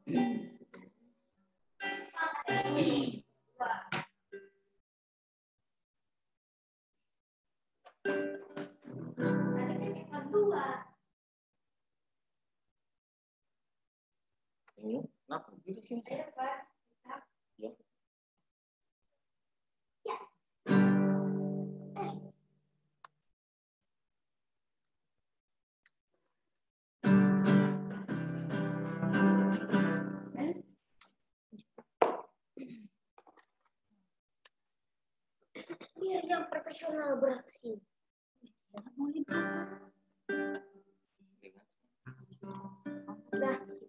Kenapa? Di sini sih. Ya. Biar yang profesional beraksi. Beraksi.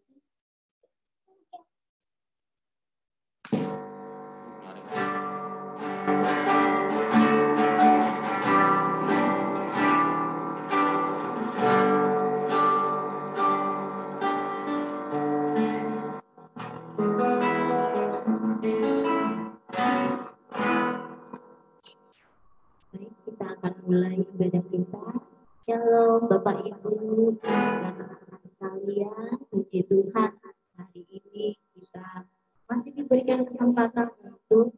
Kita akan mulai ibadah kita. Shalom Bapak Ibu dan anak-anak sekalian, puji Tuhan hari ini kita masih diberikan kesempatan untuk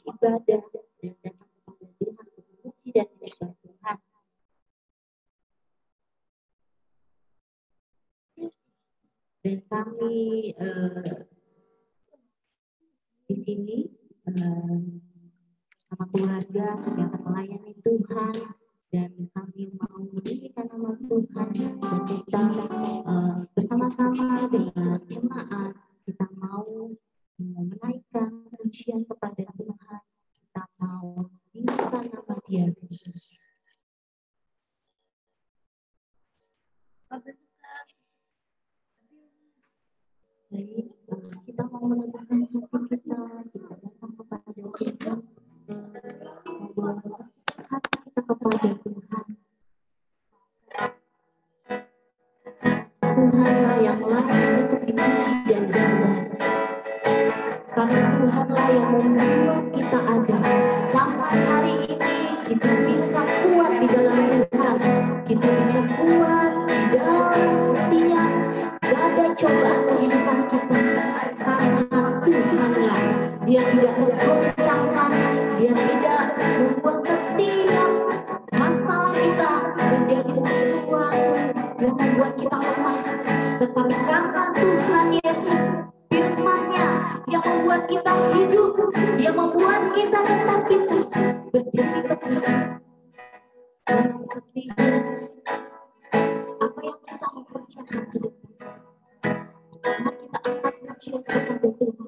ibadah dan datang kepada Tuhan untuk memuji dan menyembah Tuhan. Dan kami di sini sama keluarga yang melayani Tuhan, dan kami mau meninggikan nama Tuhan, dan kita bersama-sama dengan jemaat kita mau menaikkan pujian kepada Tuhan, kita mau meninggikan nama Dia. Baik, kita mau menegakkan hati kita datang kepada Tuhan, membawa hati kita kepada Tuhan. Tuhanlah yang layak untuk dipuji dan disembah, karena Tuhanlah yang membuat kita ada sampai hari ini. Kita bisa kuat di dalam Tuhan, kita bisa kuat di dalam setiap badai cobaan kehidupan kita, karena Tuhanlah Dia tidak tergoncangkan, Dia tidak membuat setiap masalah kita menjadi sesuatu yang membuat kita lemah, tetapi karena Tuhan Yesus firman-Nya yang membuat kita hidup, yang membuat kita tetap bisa berdiri tegak dan setiap apa yang kita mengerjakan ke depan, Tuhan kita akan pujian kepada Tuhan.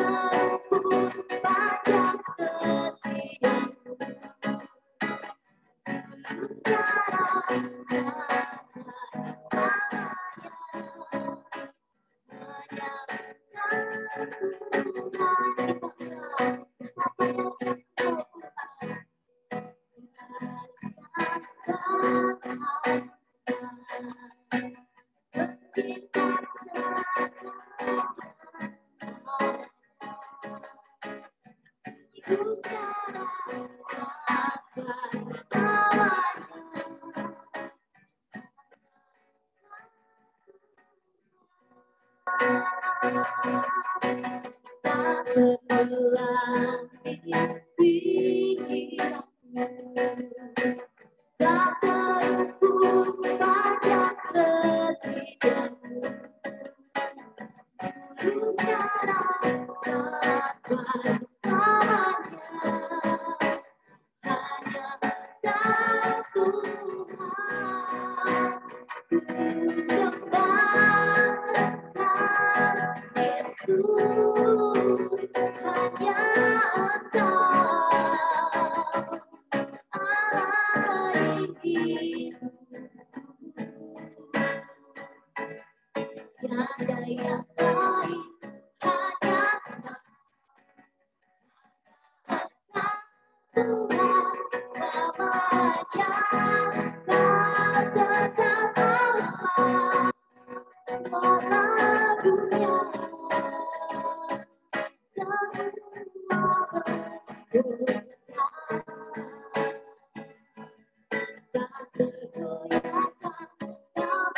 terukur pajak setiamu. Dulu sekarang terbelah tak terukur pajak setiamu. Dulu sekarang sampai selamanya hanya Engkau Tuhan. Ku sembah Engkau Yesus, hanya Engkau Allah hidupku. Tiada yang lain, hanya Engkau Tuhan selamanya. Kau tetap Allah, Allah dunia semua berdoa. Tak tergoyahkan, tak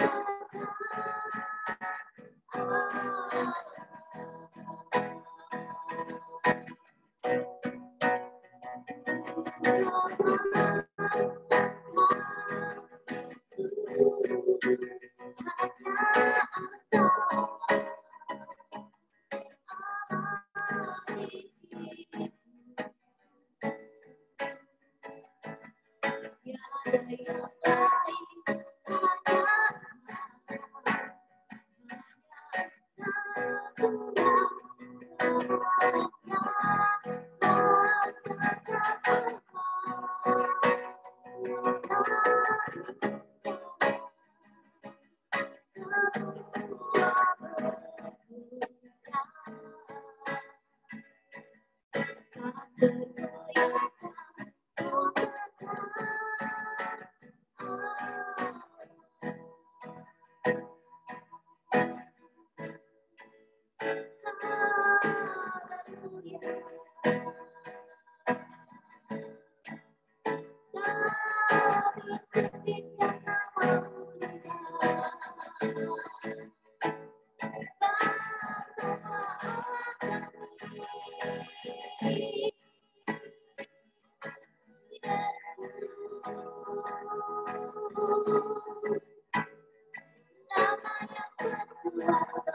nama yang berkuasa.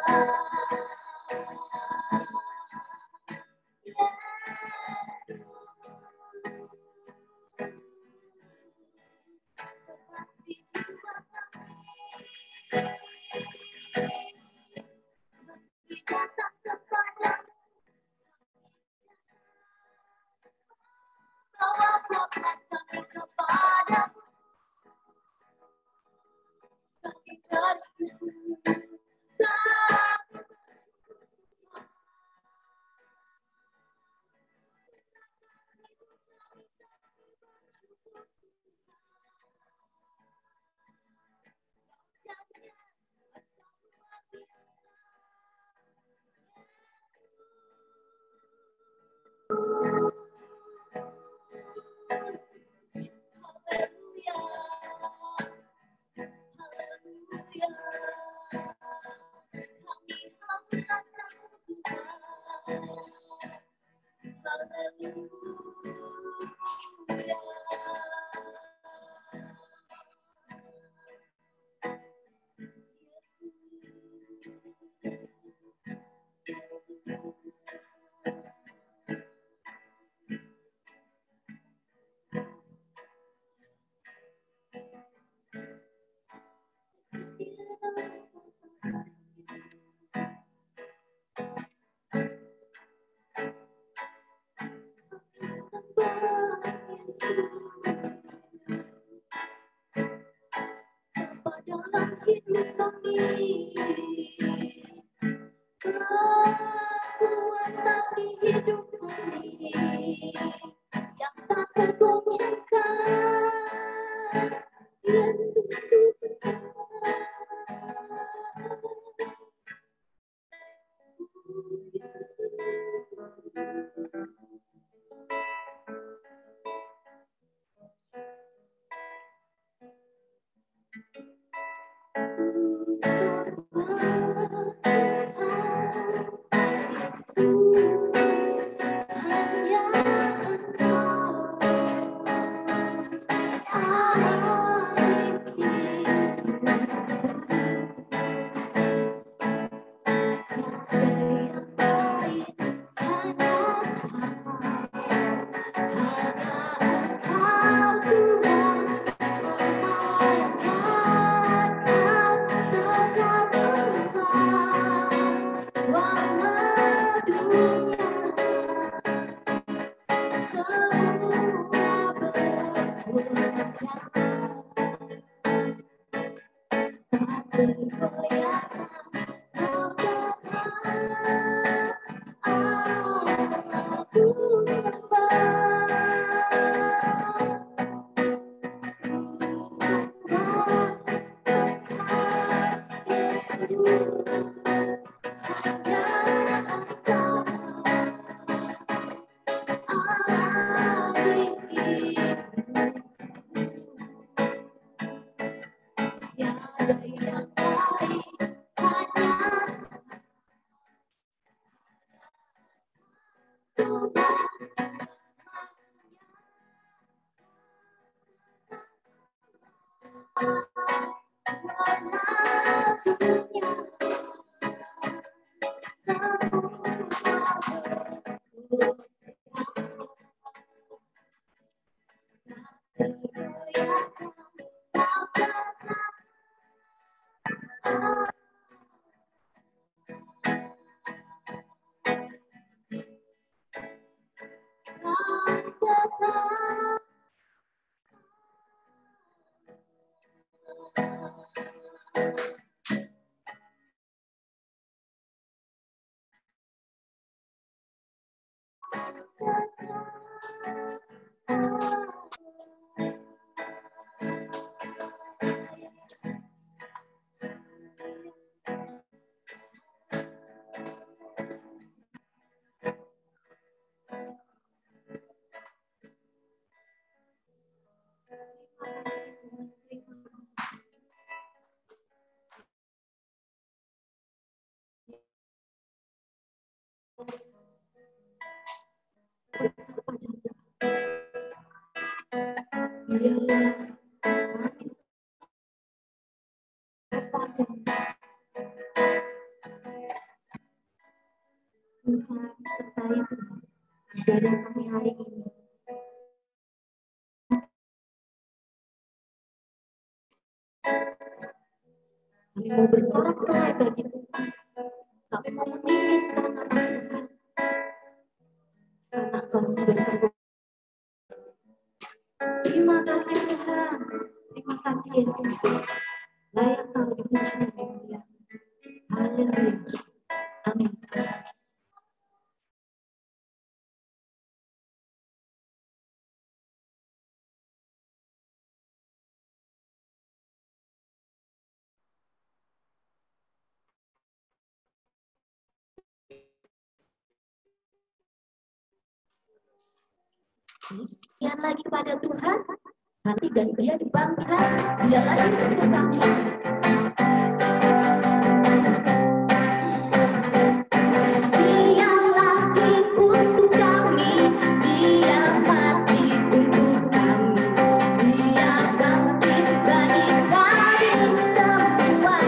Kekasih jiwa kami, datang kepadamu, bawa program kami kepadamu. Kami bersyukur, yang tak tergoncangkan, Yesus Tuhan. Tuhan sertai Tuhan ibadah kami hari ini. Kami mau bersorak-sorai bagi Tuhan. Kami mau meninggikan nama Tuhan. Karena Kau sudah terbukti. Terima kasih Tuhan. Terima kasih Yesus. Layak Kau dipuji dan dimuliakan. Haleluya. Amin. Sekian lagi pada Tuhan, nanti dan Dia dibangkitkan, Dia lagi untuk kami. Dia lagi untuk kami, Dia mati untuk kami, Dia bangkit bagi kami semua.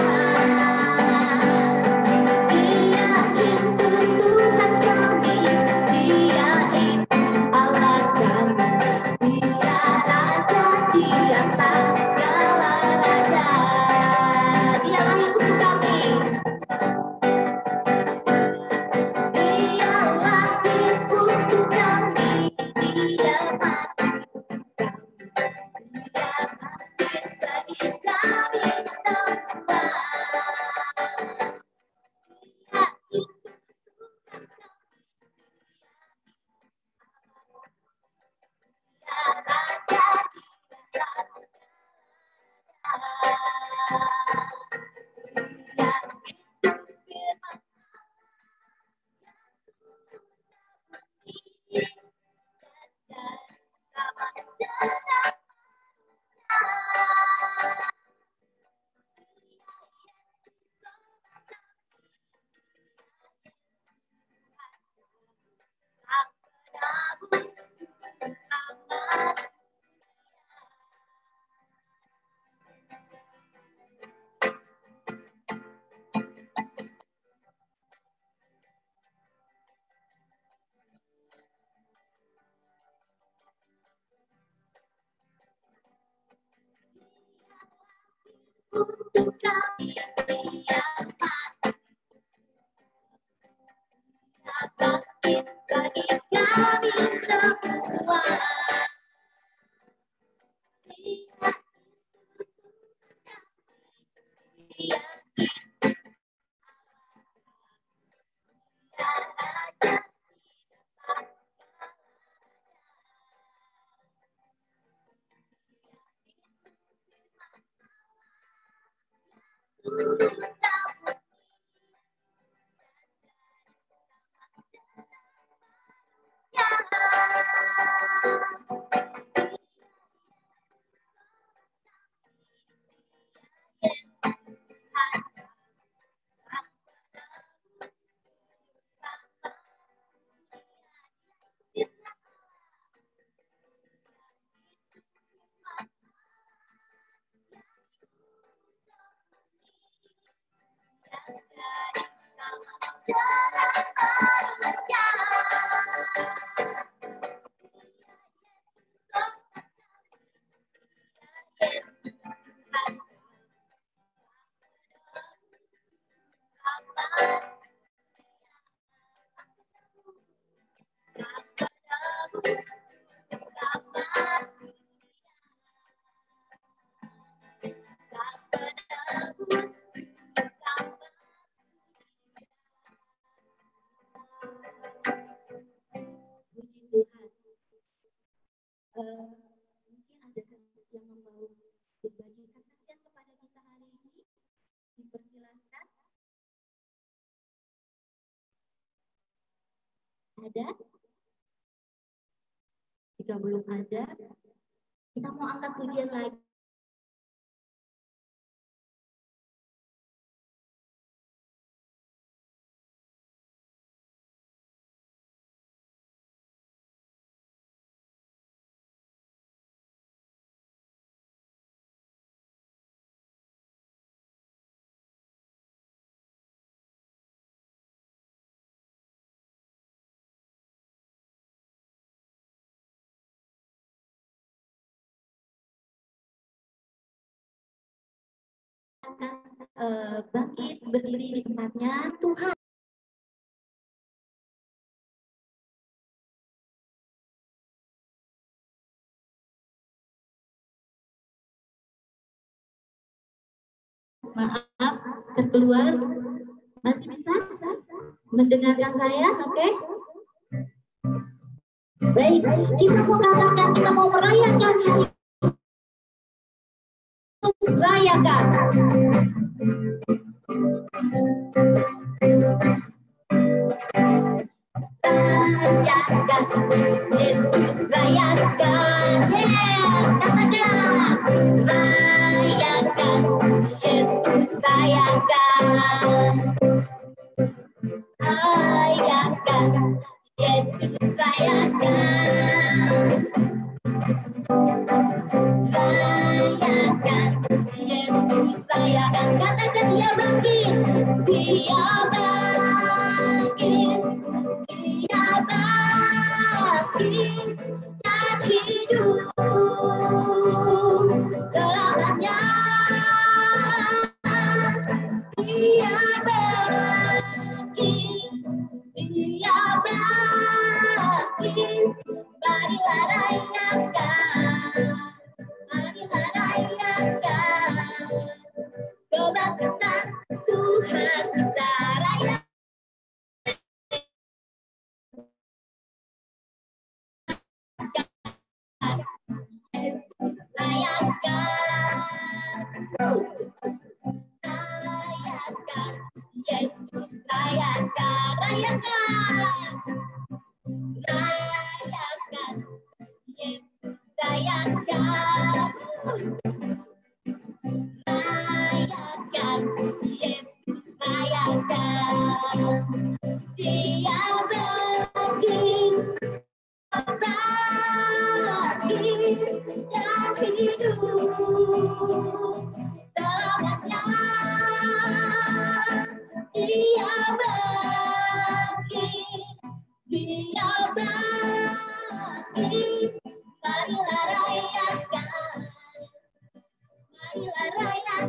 Dia itu Tuhan kami, Dia itu Allah kami, Dia Raja di atas segala raja. Mungkin ada yang membawa berbagi kesaksian kepada kita hari ini. Dipersilakan. Ada? Jika belum ada, kita mau angkat pujian lagi. Bangkit berdiri di tempatnya. Tuhan maaf terkeluar. Masih bisa mendengarkan saya? Oke? Baik, kita mau katakan, kita mau merayakan hari rayakan. Rayakan, Yesus rayakan, katakan, rayakan, Yesus rayakan, rayakan, Yesus rayakan, rayakan, Yesus rayakan, katakan dia bangkit, dia bangkit, dia bangkit, dan hidup selamanya, dia bangkit, dia bangkit, marilah rayakan, marilah rayakan, kebangkitan Tuhan kita rayakan. Rayakan, Yesus rayakan, rayakan, rayakan, Yesus rayakan, rayakan, Yesus rayakan, dia bangkit, bangkit dan hidup selamanya, dia bangkit, dia bangkit, marilah rayakan, marilah rayakan,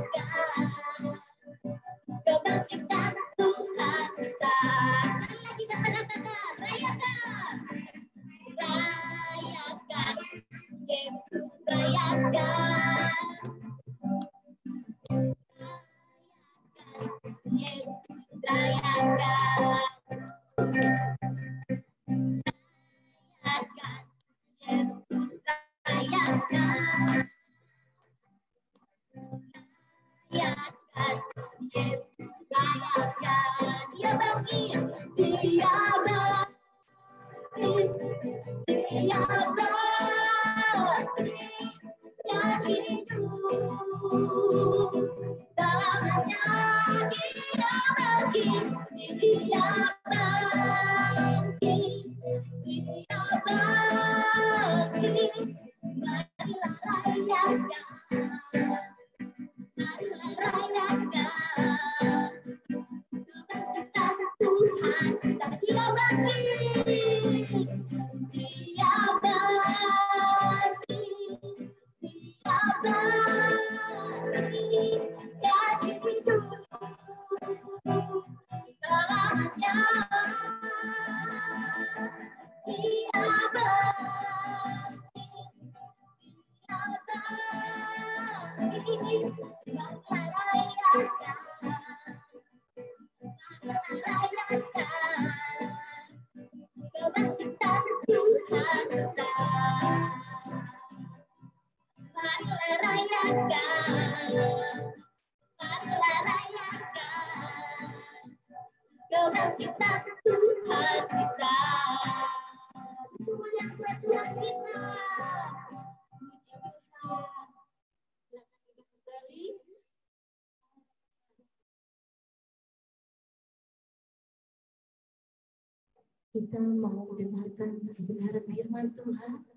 Kita mau dengarkan kebenaran firman Tuhan.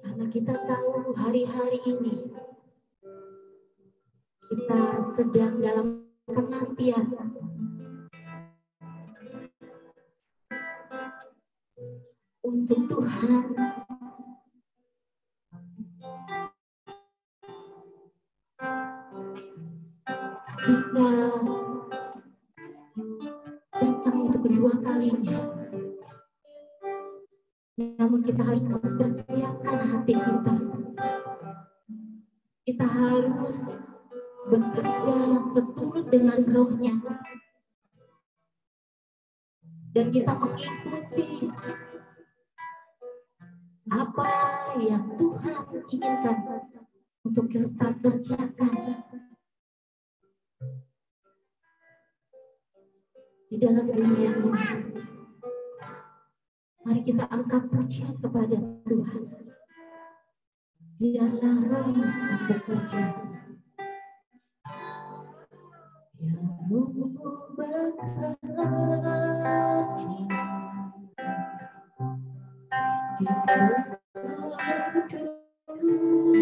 Karena kita tahu hari-hari ini kita sedang dalam penantian untuk Tuhan bisa datang untuk kedua kalinya. Namun kita harus mempersiapkan hati kita. Kita harus bekerja seturut dengan rohnya. Dan kita mengikuti apa yang Tuhan inginkan untuk kita kerjakan di dalam dunia ini. Mari kita angkat pujian kepada Tuhan. Biarlah Roh bekerja. Biar Roh bekerja di seluruh dunia.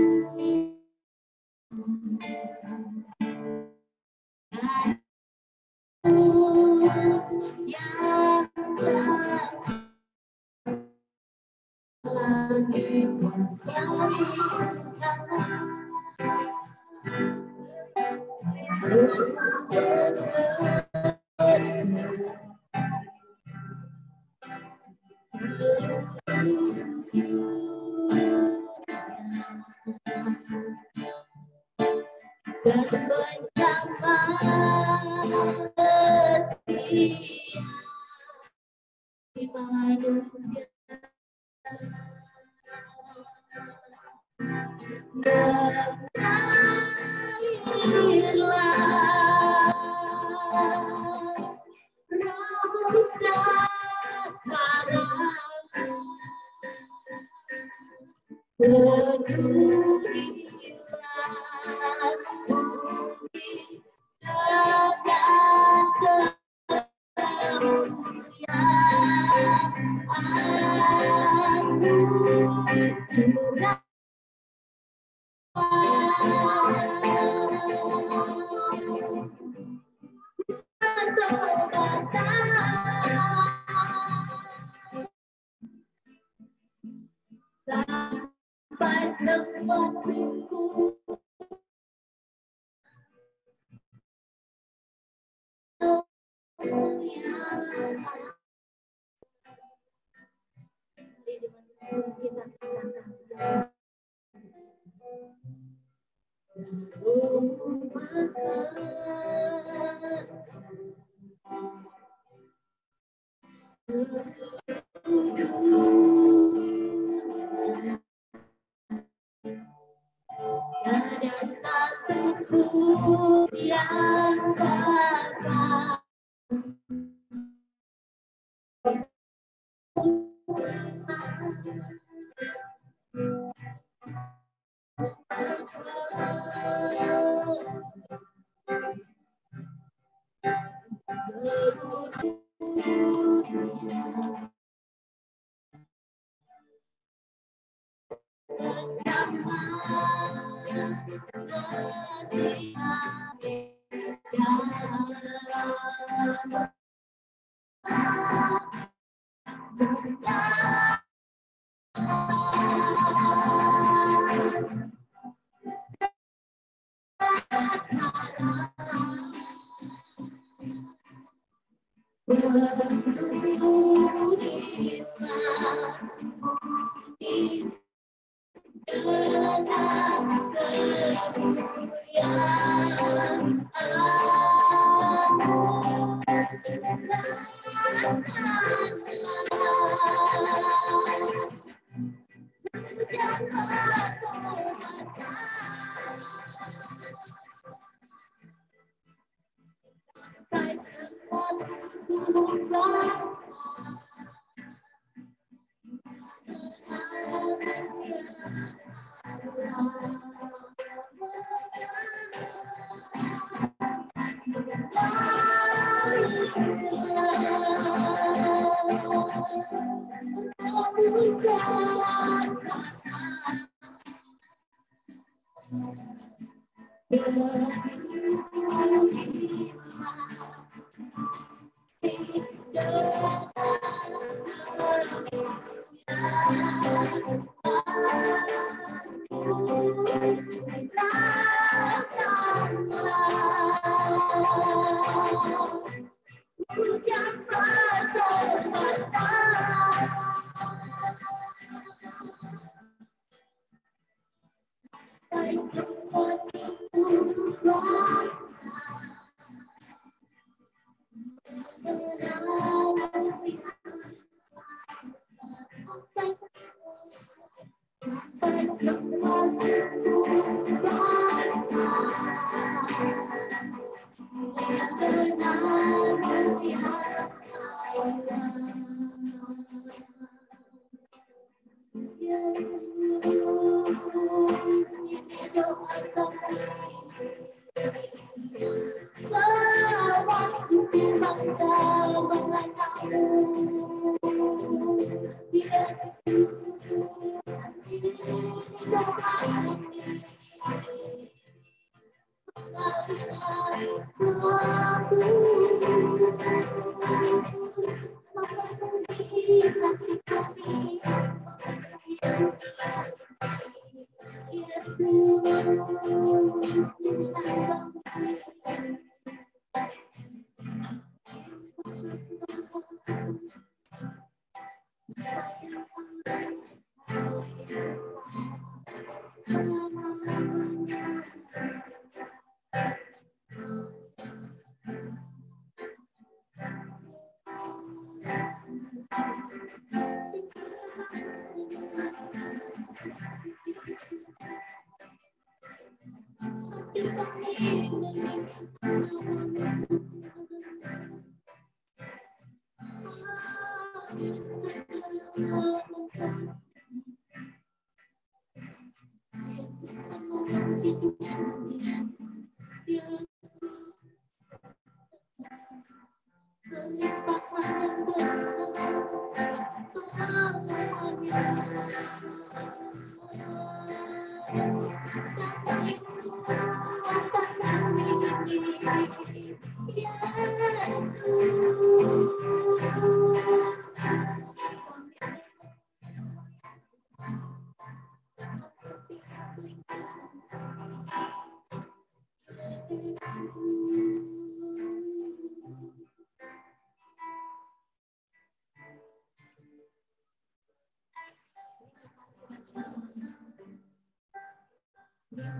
Dan bersama setia di manusia. Mengalirlah Roh sekarang, penuhilah bumi dengan kemuliaan-Mu. Sampai semua suku kita katakan Ada satu yang dapat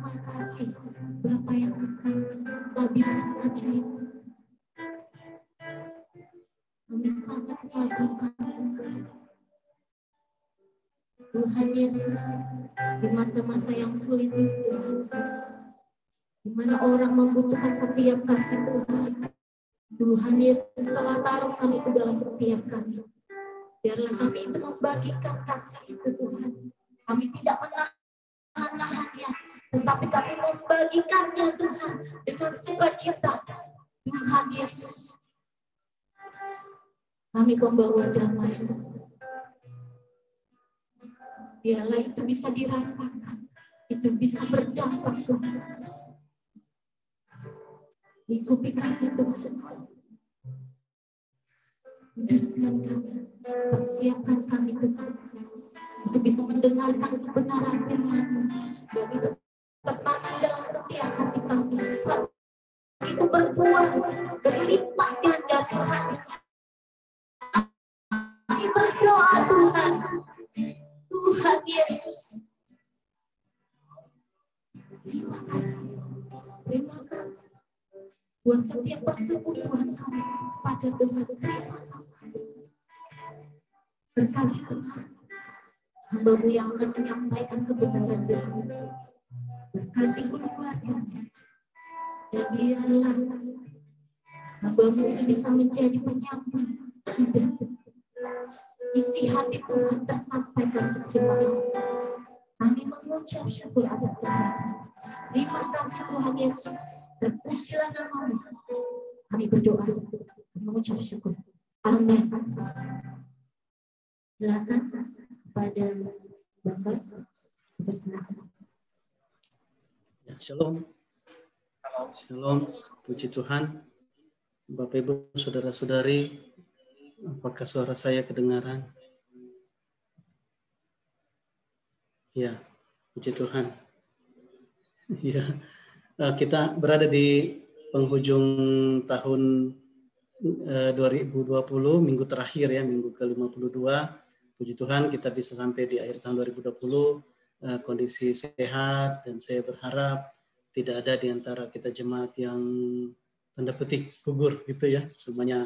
Terima kasih Bapa yang kekal, lebih ajaib. Kami sangat mengagumkan Tuhan Yesus di masa-masa yang sulit itu, di mana orang membutuhkan setiap kasih Tuhan. Tuhan Yesus telah taruhkan itu dalam setiap kami. Biarlah kami itu membagikan kasih itu Tuhan. Kami tidak menahan-nahannya, tetapi kami membagikannya Tuhan dengan sukacita. Tuhan Yesus, kami membawa damai. Biarlah itu bisa dirasakan, itu bisa berdampak Tuhan. Lingkupi kami Tuhan. Kuduskan kami, persiapkan kami Tuhan, untuk bisa mendengarkan kebenaran firman-Mu, dan itu tertanam dalam setiap hati kami. Itu berbuah berlimpah ganda Tuhan. Kami berdoa Tuhan, Tuhan Yesus. Terima kasih buat setiap persekutuan kami pada Tuhan. Berkati Tuhan, hamba-Mu yang akan menyampaikan kebenaran Tuhan. Berkati keluarganya, dan biarlah hamba-Mu itu bisa menjadi penyambung. Isi hati Tuhan tersampaikan ke jemaat. Kami mengucap syukur atas Tuhan. Terima kasih Tuhan Yesus. Terpujilah nama-Mu. Kami berdoa, mengucap syukur. Amin. Silakan kepada Bapak bersilakan. Ya, shalom. Shalom, puji Tuhan. Bapak Ibu, saudara-saudari, apakah suara saya kedengaran? Ya, puji Tuhan. Ya, kita berada di penghujung tahun 2020, minggu terakhir ya, minggu ke-52. Puji Tuhan kita bisa sampai di akhir tahun 2020 kondisi sehat, dan saya berharap tidak ada di antara kita jemaat yang tanda petik gugur gitu ya. Semuanya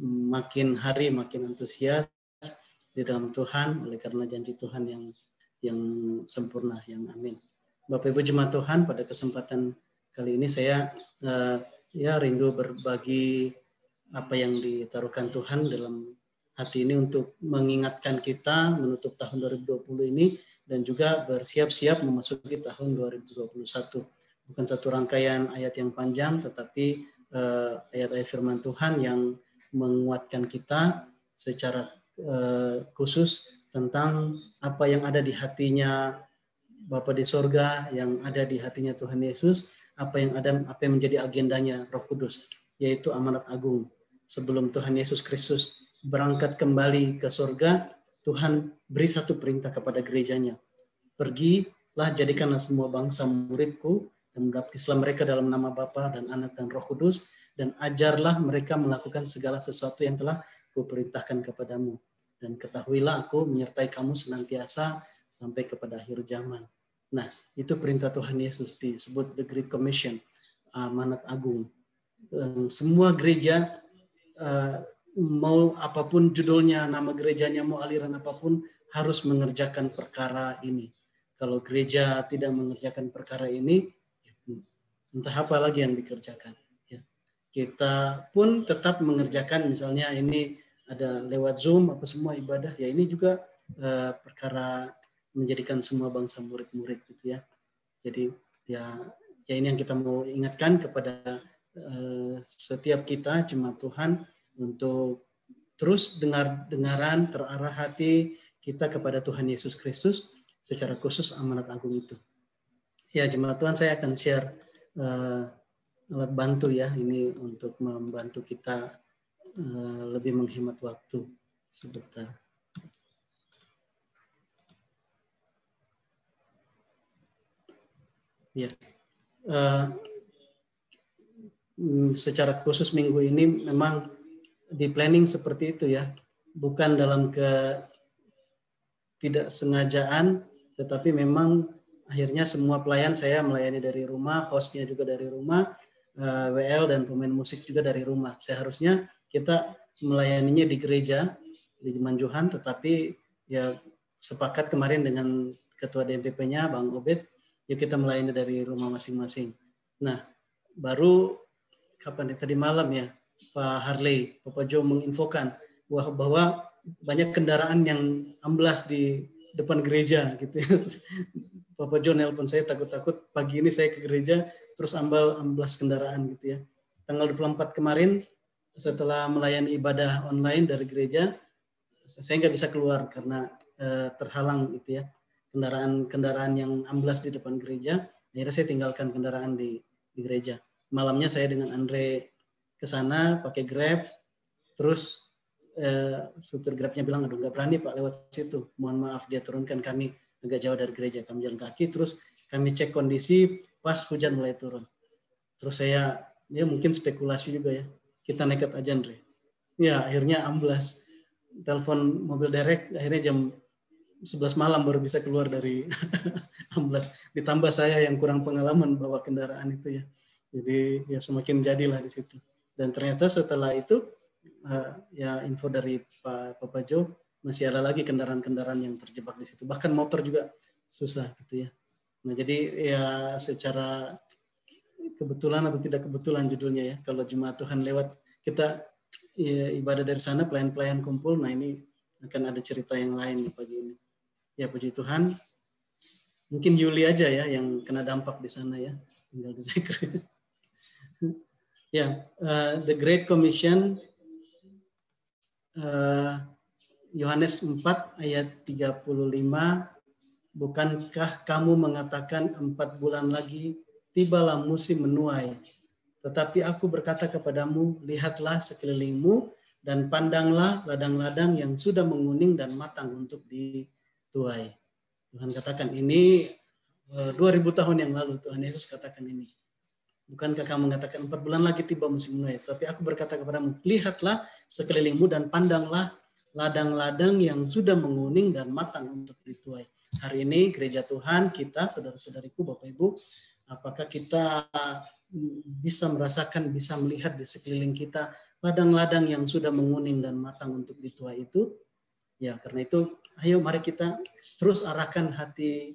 makin hari makin antusias di dalam Tuhan oleh karena janji Tuhan yang sempurna, yang amin. Bapak Ibu jemaat Tuhan, pada kesempatan kali ini saya rindu berbagi apa yang ditaruhkan Tuhan dalam hati ini untuk mengingatkan kita menutup tahun 2020 ini dan juga bersiap-siap memasuki tahun 2021. Bukan satu rangkaian ayat yang panjang, tetapi ayat-ayat firman Tuhan yang menguatkan kita secara khusus tentang apa yang ada di hatinya Bapa di sorga, yang ada di hatinya Tuhan Yesus, apa yang menjadi agendanya Roh Kudus, yaitu amanat agung. Sebelum Tuhan Yesus Kristus berangkat kembali ke sorga, Tuhan beri satu perintah kepada gerejanya. Pergilah, jadikanlah semua bangsa muridku, dan baptislah mereka dalam nama Bapa dan Anak dan Roh Kudus, dan ajarlah mereka melakukan segala sesuatu yang telah kuperintahkan kepadamu. Dan ketahuilah aku menyertai kamu senantiasa sampai kepada akhir zaman. Nah, itu perintah Tuhan Yesus, disebut The Great Commission, amanat agung. Semua gereja, mau apapun judulnya, nama gerejanya, mau aliran apapun, harus mengerjakan perkara ini. Kalau gereja tidak mengerjakan perkara ini, entah apa lagi yang dikerjakan. Ya. Kita pun tetap mengerjakan, misalnya ini ada lewat Zoom, apa semua ibadah, ya ini juga perkara menjadikan semua bangsa murid-murid gitu ya. Jadi ya ini yang kita mau ingatkan kepada setiap kita jemaat Tuhan, untuk terus dengaran terarah hati kita kepada Tuhan Yesus Kristus, secara khusus amanat agung itu. Ya jemaat Tuhan, saya akan share alat bantu ya, ini untuk membantu kita lebih menghemat waktu. Sebentar. Ya, secara khusus minggu ini memang di planning seperti itu ya, bukan dalam ketidaksengajaan, tetapi memang akhirnya semua pelayan saya melayani dari rumah, hostnya juga dari rumah, WL dan pemain musik juga dari rumah. Seharusnya kita melayaninya di gereja di Manjuhan, tetapi ya sepakat kemarin dengan ketua DMPP-nya Bang Obed, yuk kita melayani dari rumah masing-masing. Nah, baru kapan tadi malam ya Pak Harley, Bapak Jo menginfokan bahwa banyak kendaraan yang amblas di depan gereja gitu. Bapak Jo nelpon saya takut-takut pagi ini saya ke gereja terus amblas kendaraan gitu ya. Tanggal 24 kemarin setelah melayani ibadah online dari gereja, saya nggak bisa keluar karena terhalang gitu ya kendaraan yang amblas di depan gereja. Akhirnya saya tinggalkan kendaraan di gereja. Malamnya saya dengan Andre ke sana pakai Grab, terus supir Grabnya bilang, aduh nggak berani Pak lewat situ, mohon maaf, dia turunkan kami agak jauh dari gereja, kami jalan kaki, terus kami cek kondisi pas hujan mulai turun. Terus saya, ya mungkin spekulasi juga ya, kita nekat aja Andre. Ya akhirnya amblas, telepon mobil direct, akhirnya jam 11 malam baru bisa keluar dari amblas. Ditambah saya yang kurang pengalaman bawa kendaraan itu ya. Jadi ya semakin jadilah di situ. Dan ternyata setelah itu ya info dari Pak Jo, masih ada lagi kendaraan-kendaraan yang terjebak di situ. Bahkan motor juga susah gitu ya. Nah jadi ya secara kebetulan atau tidak kebetulan judulnya ya, kalau jemaat Tuhan lewat kita ya, ibadah dari sana, pelayan-pelayan kumpul, nah ini akan ada cerita yang lain nih pagi ini. Ya puji Tuhan, mungkin Yuli aja ya yang kena dampak di sana ya. Ya, The Great Commission, Yohanes 4 ayat 35, bukankah kamu mengatakan 4 bulan lagi tibalah musim menuai, tetapi aku berkata kepadamu, lihatlah sekelilingmu dan pandanglah ladang-ladang yang sudah menguning dan matang untuk dituai. Tuhan katakan ini 2000 tahun yang lalu Tuhan Yesus katakan ini. Bukankah kamu mengatakan 4 bulan lagi tiba musim menuai, tapi aku berkata kepadamu, lihatlah sekelilingmu dan pandanglah ladang-ladang yang sudah menguning dan matang untuk dituai. Hari ini gereja Tuhan kita, saudara-saudariku, Bapak Ibu, apakah kita bisa merasakan, bisa melihat di sekeliling kita ladang-ladang yang sudah menguning dan matang untuk dituai itu? Ya, karena itu ayo mari kita terus arahkan hati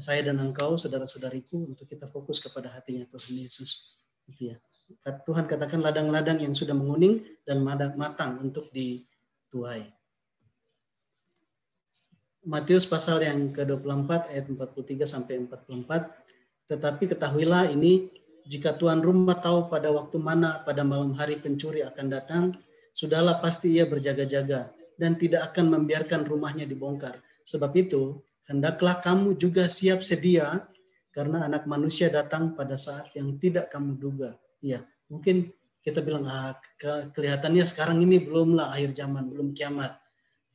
saya dan engkau, saudara-saudariku, untuk kita fokus kepada hatinya Tuhan Yesus. Gitu ya. Tuhan katakan ladang-ladang yang sudah menguning dan matang untuk dituai. Matius pasal yang ke-24 ayat 43 sampai 44. Tetapi ketahuilah ini, jika tuan rumah tahu pada waktu mana pada malam hari pencuri akan datang, sudahlah pasti ia berjaga-jaga dan tidak akan membiarkan rumahnya dibongkar. Sebab itu, hendaklah kamu juga siap sedia karena Anak Manusia datang pada saat yang tidak kamu duga. Ya, mungkin kita bilang kelihatannya sekarang ini belumlah akhir zaman, belum kiamat.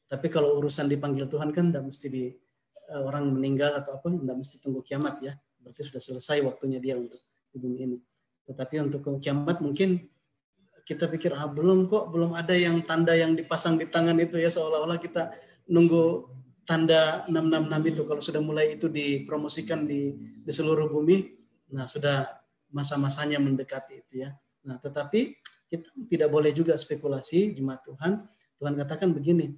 Tapi kalau urusan dipanggil Tuhan kan tidak mesti orang meninggal atau apa, tidak mesti tunggu kiamat ya. Berarti sudah selesai waktunya dia untuk di bumi ini. Tetapi untuk kiamat mungkin kita pikir belum kok, belum ada yang tanda yang dipasang di tangan itu ya, seolah-olah kita nunggu tanda 666 itu. Kalau sudah mulai itu dipromosikan di seluruh bumi, nah sudah masa-masanya mendekati itu ya. Nah tetapi kita tidak boleh juga spekulasi jemaat Tuhan. Tuhan katakan begini,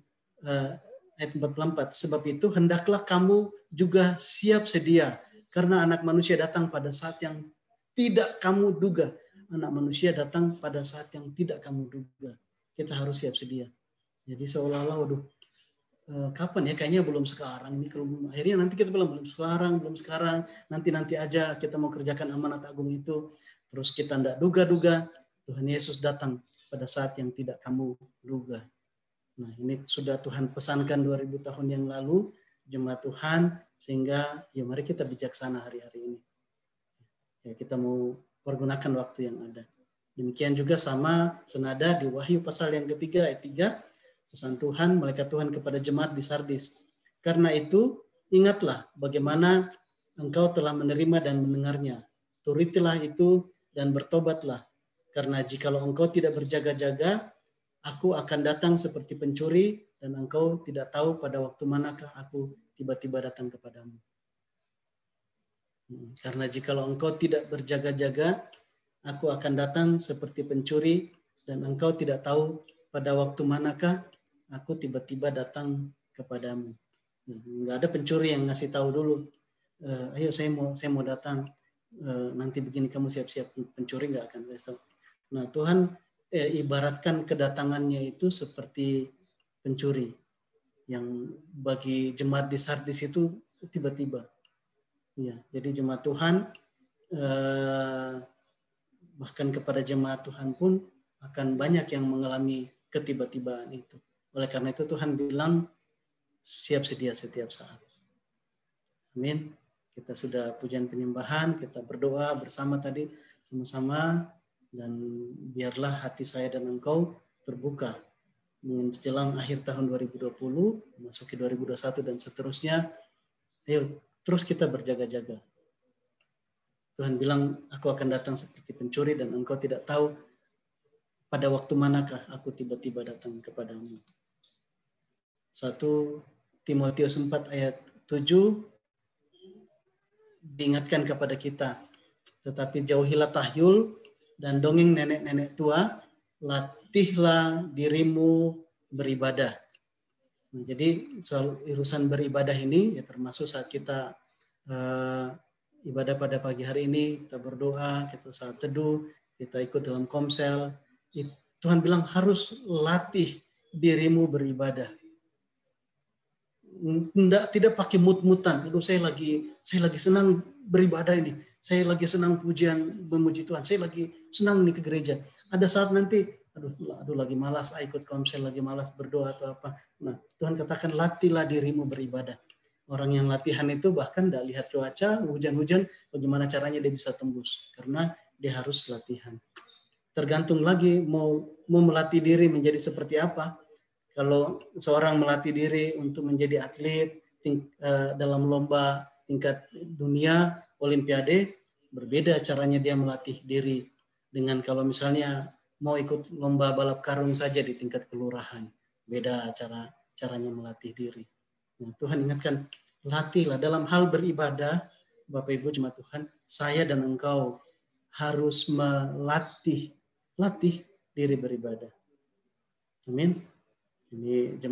ayat 44, sebab itu hendaklah kamu juga siap sedia karena Anak Manusia datang pada saat yang tidak kamu duga. Anak Manusia datang pada saat yang tidak kamu duga. Kita harus siap sedia. Jadi seolah-olah waduh, kapan ya, kayaknya belum sekarang ini, kalau akhirnya nanti kita bilang belum sekarang, nanti aja kita mau kerjakan amanat agung itu, terus kita tidak duga-duga Tuhan Yesus datang pada saat yang tidak kamu duga. Nah, ini sudah Tuhan pesankan 2000 tahun yang lalu, jemaat Tuhan, sehingga ya mari kita bijaksana hari-hari ini. Ya, kita mau pergunakan waktu yang ada. Demikian juga sama senada di Wahyu pasal yang ketiga ayat 3, pesan Tuhan, malaikat Tuhan kepada jemaat di Sardis. Karena itu, ingatlah bagaimana engkau telah menerima dan mendengarnya. Turutilah itu dan bertobatlah. Karena jikalau engkau tidak berjaga-jaga, aku akan datang seperti pencuri dan engkau tidak tahu pada waktu manakah aku tiba-tiba datang kepadamu. Karena jikalau engkau tidak berjaga-jaga, aku akan datang seperti pencuri, dan engkau tidak tahu pada waktu manakah aku tiba-tiba datang kepadamu. Nggak ada pencuri yang ngasih tahu dulu, ayo saya mau datang, nanti begini kamu siap-siap. Pencuri nggak akan kasih tahu. Nah, Tuhan ibaratkan kedatangannya itu seperti pencuri yang bagi jemaat di Sardis itu tiba-tiba. Ya, jadi jemaat Tuhan bahkan kepada jemaat Tuhan pun akan banyak yang mengalami ketiba-tibaan itu. Oleh karena itu Tuhan bilang siap sedia setiap saat. Amin. Kita sudah pujian penyembahan, kita berdoa bersama tadi sama-sama, dan biarlah hati saya dan engkau terbuka menjelang akhir tahun 2020, memasuki 2021 dan seterusnya. Ayo terus kita berjaga-jaga. Tuhan bilang, aku akan datang seperti pencuri dan engkau tidak tahu pada waktu manakah aku tiba-tiba datang kepadamu. 1 Timotius 4 ayat 7 diingatkan kepada kita, tetapi jauhilah tahyul dan dongeng nenek-nenek tua, latihlah dirimu beribadah. Nah, jadi soal urusan beribadah ini ya termasuk saat kita ibadah pada pagi hari ini, kita berdoa, kita saat teduh, kita ikut dalam komsel. Tuhan bilang harus latih dirimu beribadah. Tidak pakai mut-mutan. Aduh, saya lagi senang beribadah ini. Saya lagi senang pujian memuji Tuhan. Saya lagi senang nih ke gereja. Ada saat nanti, aduh lagi malas, ikut komsel, lagi malas berdoa atau apa. Nah, Tuhan katakan latihlah dirimu beribadah. Orang yang latihan itu bahkan tidak lihat cuaca, hujan-hujan, bagaimana caranya dia bisa tembus. Karena dia harus latihan. Tergantung lagi mau melatih diri menjadi seperti apa. Kalau seorang melatih diri untuk menjadi atlet dalam lomba tingkat dunia, olimpiade, berbeda caranya dia melatih diri dengan kalau misalnya mau ikut lomba balap karung saja di tingkat kelurahan. Beda caranya melatih diri. Nah, Tuhan ingatkan, latihlah dalam hal beribadah, Bapak Ibu jemaat Tuhan, saya dan engkau harus melatih diri beribadah. Amin. Ini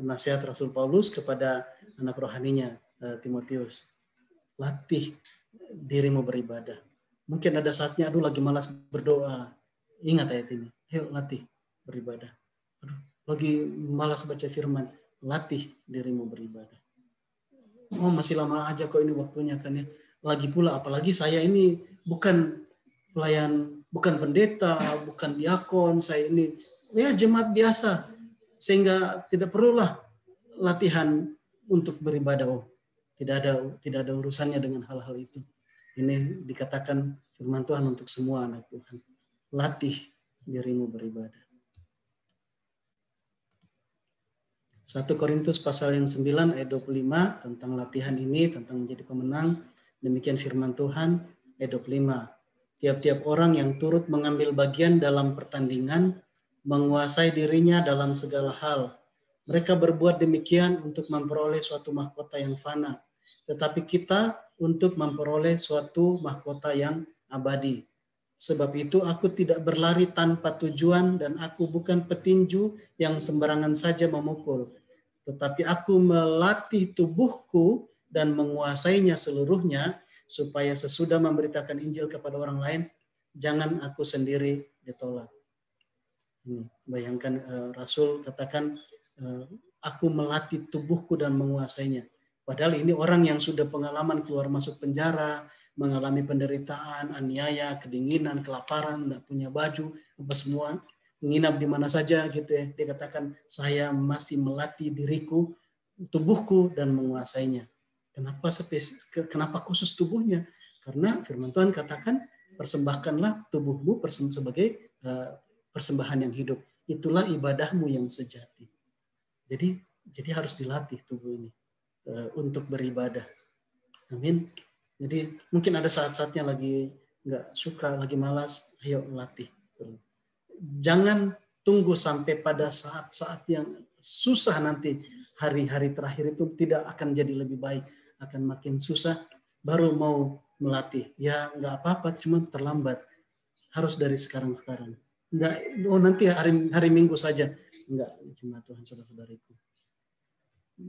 nasihat Rasul Paulus kepada anak rohaninya Timotius. Latih dirimu beribadah. Mungkin ada saatnya, aduh lagi malas berdoa. Ingat ayat ini. Ayo latih beribadah. Aduh, lagi malas baca firman. Latih dirimu beribadah. Oh, masih lama aja kok ini waktunya kan ya. Lagi pula apalagi saya ini bukan pelayan, bukan pendeta, bukan diakon, saya ini ya jemaat biasa. Sehingga tidak perlulah latihan untuk beribadah. Oh, tidak ada urusannya dengan hal-hal itu. Ini dikatakan firman Tuhan untuk semua anak Tuhan. Latih dirimu beribadah. 1 Korintus pasal yang 9 ayat 25 tentang latihan ini, tentang menjadi pemenang. Demikian firman Tuhan ayat 25. Tiap-tiap orang yang turut mengambil bagian dalam pertandingan menguasai dirinya dalam segala hal. Mereka berbuat demikian untuk memperoleh suatu mahkota yang fana, tetapi kita untuk memperoleh suatu mahkota yang abadi. Sebab itu aku tidak berlari tanpa tujuan dan aku bukan petinju yang sembarangan saja memukul, tetapi aku melatih tubuhku dan menguasainya seluruhnya, supaya sesudah memberitakan Injil kepada orang lain, jangan aku sendiri ditolak. Ini, bayangkan Rasul katakan, aku melatih tubuhku dan menguasainya. Padahal ini orang yang sudah pengalaman keluar masuk penjara, mengalami penderitaan, aniaya, kedinginan, kelaparan, tidak punya baju, apa semua, menginap di mana saja gitu ya. Dia katakan, saya masih melatih diriku, tubuhku dan menguasainya. Kenapa khusus tubuhnya? Karena firman Tuhan katakan, persembahkanlah tubuhmu sebagai persembahan yang hidup. Itulah ibadahmu yang sejati. Jadi harus dilatih tubuh ini untuk beribadah. Amin. Jadi mungkin ada saat-saatnya lagi nggak suka, lagi malas, ayo latih. Jangan tunggu sampai pada saat-saat yang susah nanti, hari-hari terakhir itu tidak akan jadi lebih baik, akan makin susah. baru mau melatih. Ya nggak apa-apa, cuma terlambat. Harus dari sekarang-sekarang. Enggak, oh nanti hari Minggu saja. Enggak, jemaat Tuhan, saudara-saudariku.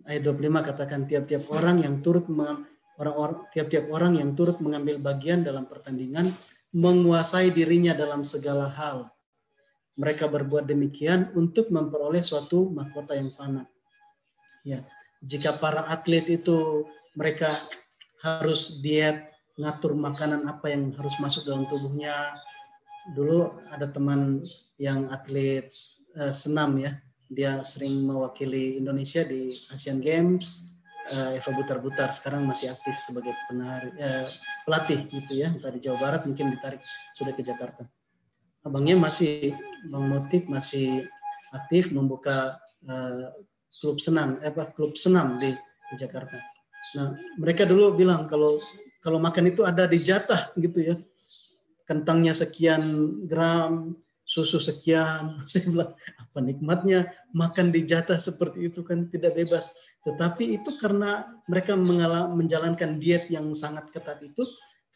Ayat 25 katakan tiap-tiap orang yang turut mengambil bagian dalam pertandingan menguasai dirinya dalam segala hal. Mereka berbuat demikian untuk memperoleh suatu mahkota yang fana. Ya, jika para atlet itu mereka harus diet, ngatur makanan apa yang harus masuk dalam tubuhnya. Dulu ada teman yang atlet senam ya, dia sering mewakili Indonesia di Asian Games. Eva Butar-Butar sekarang masih aktif sebagai pelatih gitu ya, entah di Jawa Barat, mungkin ditarik sudah ke Jakarta. Abangnya Bang Motik masih aktif membuka klub senam di Jakarta. Nah, mereka dulu bilang kalau makan itu ada dijatah gitu ya. Kentangnya sekian gram, susu sekian. Saya bilang, apa nikmatnya makan dijatah seperti itu, kan tidak bebas. Tetapi itu karena mereka menjalankan diet yang sangat ketat itu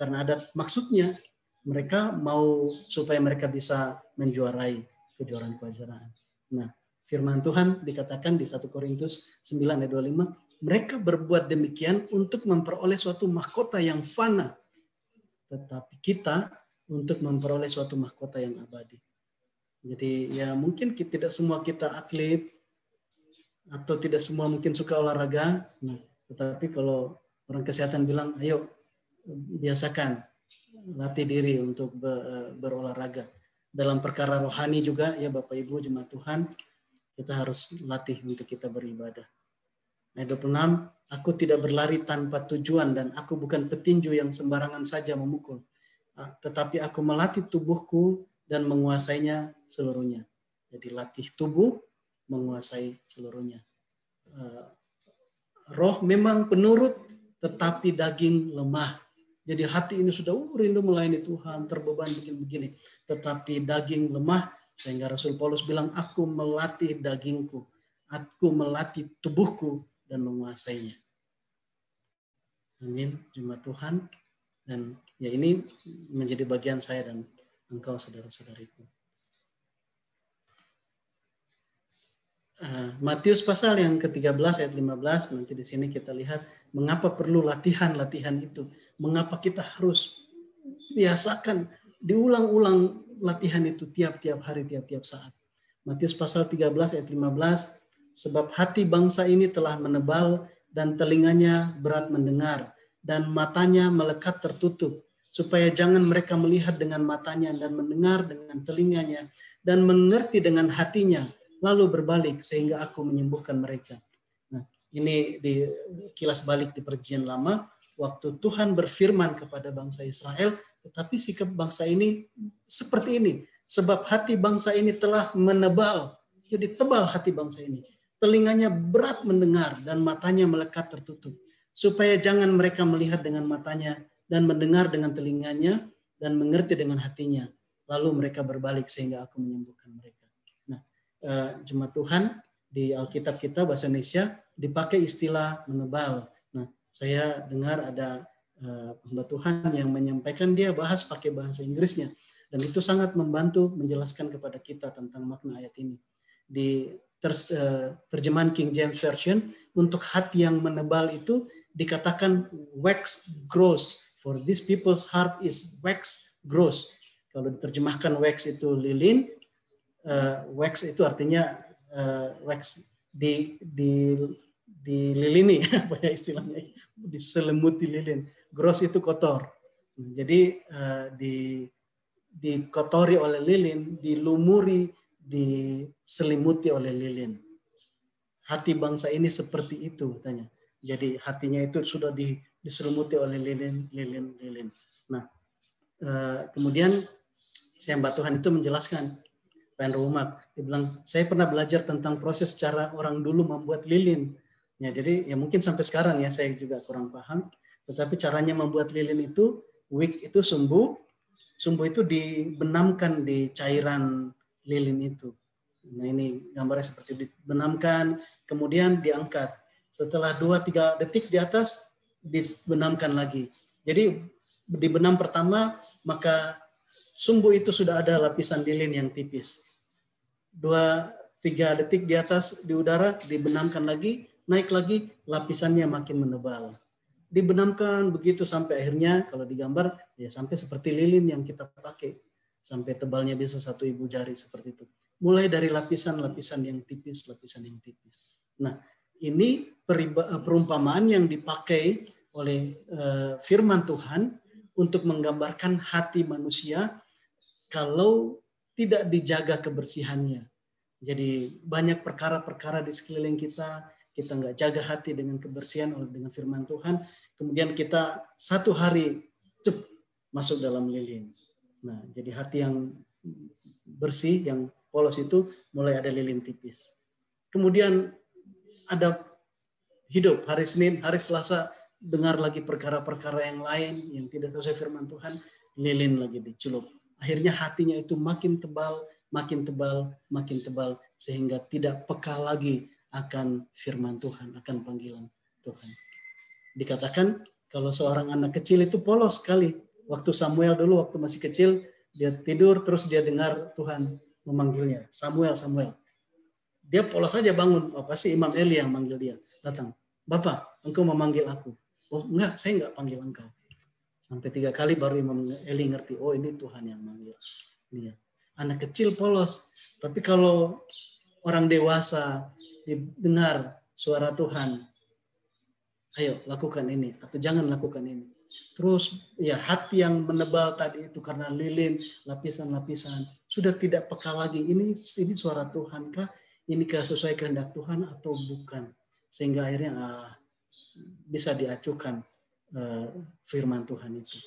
karena ada maksudnya. Mereka mau supaya mereka bisa menjuarai kejuaraan-kejuaraan. Nah, firman Tuhan dikatakan di 1 Korintus 9 ayat 25, mereka berbuat demikian untuk memperoleh suatu mahkota yang fana. Tetapi kita untuk memperoleh suatu mahkota yang abadi. Jadi ya mungkin tidak semua kita atlet atau tidak semua mungkin suka olahraga. Nah, tetapi kalau orang kesehatan bilang, ayo biasakan latih diri untuk berolahraga. Dalam perkara rohani juga ya Bapak Ibu jemaat Tuhan, kita harus latih untuk kita beribadah. Ayat 26, aku tidak berlari tanpa tujuan dan aku bukan petinju yang sembarangan saja memukul. Tetapi aku melatih tubuhku dan menguasainya seluruhnya. Jadi latih tubuh, menguasai seluruhnya. Roh memang penurut, tetapi daging lemah. Jadi hati ini sudah rindu melayani Tuhan, terbeban begini-begini. Tetapi daging lemah, sehingga Rasul Paulus bilang, aku melatih dagingku, aku melatih tubuhku dan menguasainya. Amin, jemaat Tuhan. Dan ya ini menjadi bagian saya dan engkau saudara-saudariku. Matius pasal yang ke-13 ayat 15, nanti di sini kita lihat mengapa perlu latihan-latihan itu. Mengapa kita harus biasakan diulang-ulang latihan itu tiap-tiap hari, tiap-tiap saat. Matius pasal 13 ayat 15, sebab hati bangsa ini telah menebal dan telinganya berat mendengar dan matanya melekat tertutup, supaya jangan mereka melihat dengan matanya dan mendengar dengan telinganya dan mengerti dengan hatinya, lalu berbalik sehingga aku menyembuhkan mereka. Nah, ini di kilas balik di Perjanjian Lama, waktu Tuhan berfirman kepada bangsa Israel, tetapi sikap bangsa ini seperti ini. Sebab hati bangsa ini telah menebal, jadi tebal hati bangsa ini. Telinganya berat mendengar dan matanya melekat tertutup. Supaya jangan mereka melihat dengan matanya dan mendengar dengan telinganya dan mengerti dengan hatinya. Lalu mereka berbalik sehingga aku menyembuhkan mereka. Jemaat Tuhan, di Alkitab kita bahasa Indonesia dipakai istilah menebal. Nah, saya dengar ada hamba Tuhan yang menyampaikan, dia bahas pakai bahasa Inggrisnya, dan itu sangat membantu menjelaskan kepada kita tentang makna ayat ini. Di terjemahan King James Version, untuk hati yang menebal itu dikatakan wax grows, for this people's heart is wax grows. Kalau diterjemahkan wax itu lilin, wax itu artinya wax dililini, apa ya istilahnya, diselimuti lilin. Gross itu kotor. Jadi dikotori oleh lilin, dilumuri, diselimuti oleh lilin. Hati bangsa ini seperti itu katanya. Jadi hatinya itu sudah diselimuti oleh lilin. Nah, kemudian hamba Tuhan itu menjelaskan, Pak Umat, dia bilang, saya pernah belajar tentang proses cara orang dulu membuat lilin. Ya, jadi ya mungkin sampai sekarang ya saya juga kurang paham. Tetapi caranya membuat lilin itu, wick itu sumbu itu dibenamkan di cairan lilin itu. Nah ini gambarnya seperti dibenamkan, kemudian diangkat. Setelah 2-3 detik di atas, dibenamkan lagi. Jadi di benam pertama maka sumbu itu sudah ada lapisan lilin yang tipis. 2-3 detik di atas di udara, dibenamkan lagi, naik lagi, lapisannya makin menebal. Dibenamkan begitu sampai akhirnya kalau digambar ya sampai seperti lilin yang kita pakai. Sampai tebalnya bisa 1 ibu jari seperti itu. Mulai dari lapisan-lapisan yang tipis, lapisan yang tipis. Nah, ini perumpamaan yang dipakai oleh firman Tuhan untuk menggambarkan hati manusia kalau tidak dijaga kebersihannya. Jadi banyak perkara-perkara di sekeliling kita nggak jaga hati dengan kebersihan oleh dengan firman Tuhan, kemudian kita satu hari masuk dalam lilin. Nah, jadi hati yang bersih, yang polos itu mulai ada lilin tipis. Kemudian ada hidup hari Senin, hari Selasa, dengar lagi perkara-perkara yang lain yang tidak sesuai firman Tuhan, lilin lagi dicelup. Akhirnya hatinya itu makin tebal, makin tebal, makin tebal, sehingga tidak peka lagi akan firman Tuhan, akan panggilan Tuhan. Dikatakan kalau seorang anak kecil itu polos sekali. Waktu Samuel dulu, waktu masih kecil, dia tidur, terus dia dengar Tuhan memanggilnya. Samuel, Samuel. Dia polos saja bangun. Oh, pasti Imam Eli yang manggil dia. Datang. Bapak, engkau memanggil aku. Oh enggak, saya enggak panggil engkau. Sampai 3 kali baru Imam Eli ngerti, oh ini Tuhan yang manggil dia. Anak kecil polos. Tapi kalau orang dewasa dengar suara Tuhan, ayo lakukan ini atau jangan lakukan ini. Terus ya hati yang menebal tadi itu karena lilin, lapisan-lapisan, sudah tidak peka lagi. Ini suara Tuhan kah? Inikah sesuai kehendak Tuhan atau bukan? Sehingga akhirnya bisa diacukan firman Tuhan itu.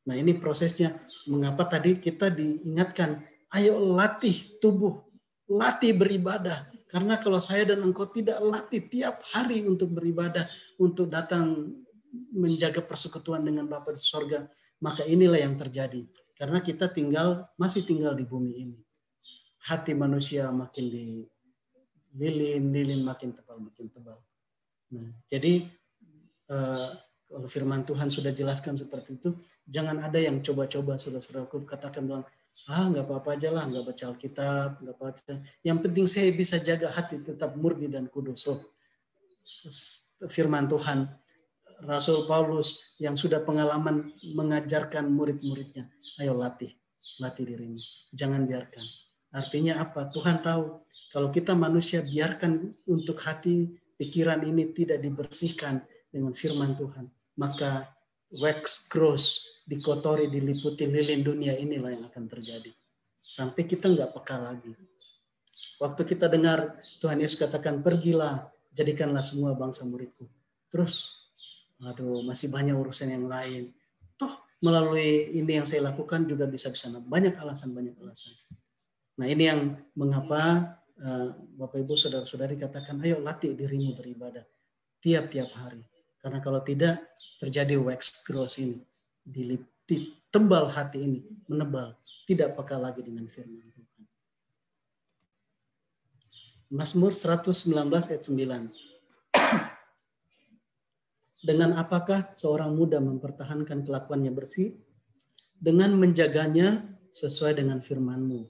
Nah ini prosesnya. Mengapa tadi kita diingatkan, ayo latih tubuh, latih beribadah. Karena kalau saya dan engkau tidak latih tiap hari untuk beribadah, untuk datang menjaga persekutuan dengan Bapa di sorga, maka inilah yang terjadi. Karena kita masih tinggal di bumi ini. Hati manusia makin lilin makin tebal. Nah, jadi kalau firman Tuhan sudah jelaskan seperti itu, jangan ada yang coba-coba, saudara-saudaraku katakan bilang, nggak apa-apa aja lah, nggak baca Alkitab, nggak apa-apa. Yang penting saya bisa jaga hati tetap murni dan kudus. Firman Tuhan, Rasul Paulus yang sudah pengalaman mengajarkan murid-muridnya, ayo latih dirimu, jangan biarkan. Artinya apa? Tuhan tahu kalau kita manusia biarkan untuk hati pikiran ini tidak dibersihkan dengan firman Tuhan, maka wax grows, dikotori, diliputi lilin dunia, inilah yang akan terjadi. Sampai kita nggak peka lagi. Waktu kita dengar Tuhan Yesus katakan, pergilah, jadikanlah semua bangsa muridku. Terus, masih banyak urusan yang lain. Toh melalui ini yang saya lakukan juga bisa-bisa banyak alasan. Nah ini yang mengapa Bapak Ibu Saudara-saudari katakan, ayo latih dirimu beribadah tiap-tiap hari. Karena kalau tidak terjadi wax gross ini, ditebal hati ini, menebal, tidak peka lagi dengan firman Tuhan. Mazmur 119 ayat 9. Dengan apakah seorang muda mempertahankan kelakuannya bersih? Dengan menjaganya sesuai dengan firman-Mu.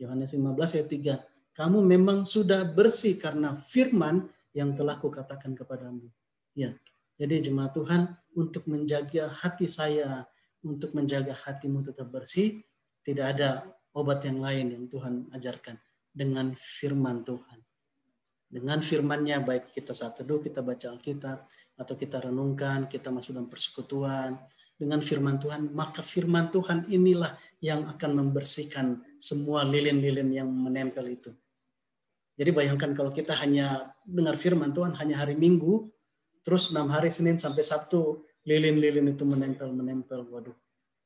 Yohanes 15 ayat 3. Kamu memang sudah bersih karena firman yang telah kukatakan kepadamu. Ya. Jadi jemaat Tuhan, untuk menjaga hati saya, untuk menjaga hatimu tetap bersih, tidak ada obat yang lain yang Tuhan ajarkan. Dengan firman Tuhan. Dengan firman-Nya, baik kita saat teduh, kita baca Alkitab, atau kita renungkan, kita masuk dalam persekutuan, dengan firman Tuhan, maka firman Tuhan inilah yang akan membersihkan semua lilin-lilin yang menempel itu. Jadi bayangkan kalau kita hanya dengar firman Tuhan hanya hari Minggu, terus 6 hari Senin sampai Sabtu lilin-lilin itu menempel. Waduh,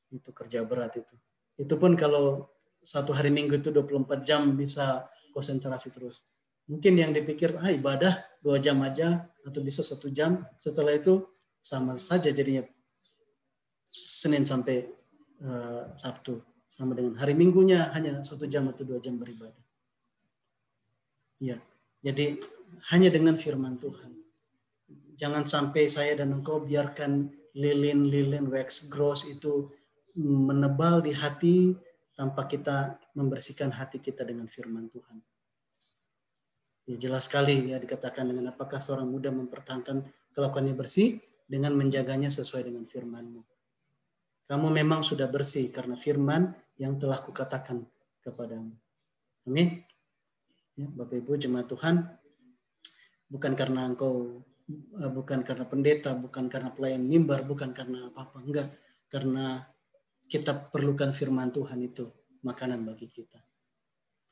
itu kerja berat itu. Itu pun kalau 1 hari Minggu itu 24 jam bisa konsentrasi terus. Mungkin yang dipikir ibadah 2 jam aja atau bisa 1 jam, setelah itu sama saja jadinya Senin sampai Sabtu. Sama dengan hari Minggunya hanya 1 jam atau 2 jam beribadah. Ya, jadi hanya dengan firman Tuhan. Jangan sampai saya dan engkau biarkan lilin wax gross itu menebal di hati tanpa kita membersihkan hati kita dengan firman Tuhan. Ya, jelas sekali ya dikatakan dengan apakah seorang muda mempertahankan kelakuannya bersih dengan menjaganya sesuai dengan firman-Mu. Kamu memang sudah bersih karena firman yang telah kukatakan kepadamu. Amin. Ya, Bapak Ibu jemaat Tuhan, bukan karena bukan karena pendeta, bukan karena pelayan mimbar, bukan karena apa-apa, enggak. Karena kita perlukan firman Tuhan itu makanan bagi kita.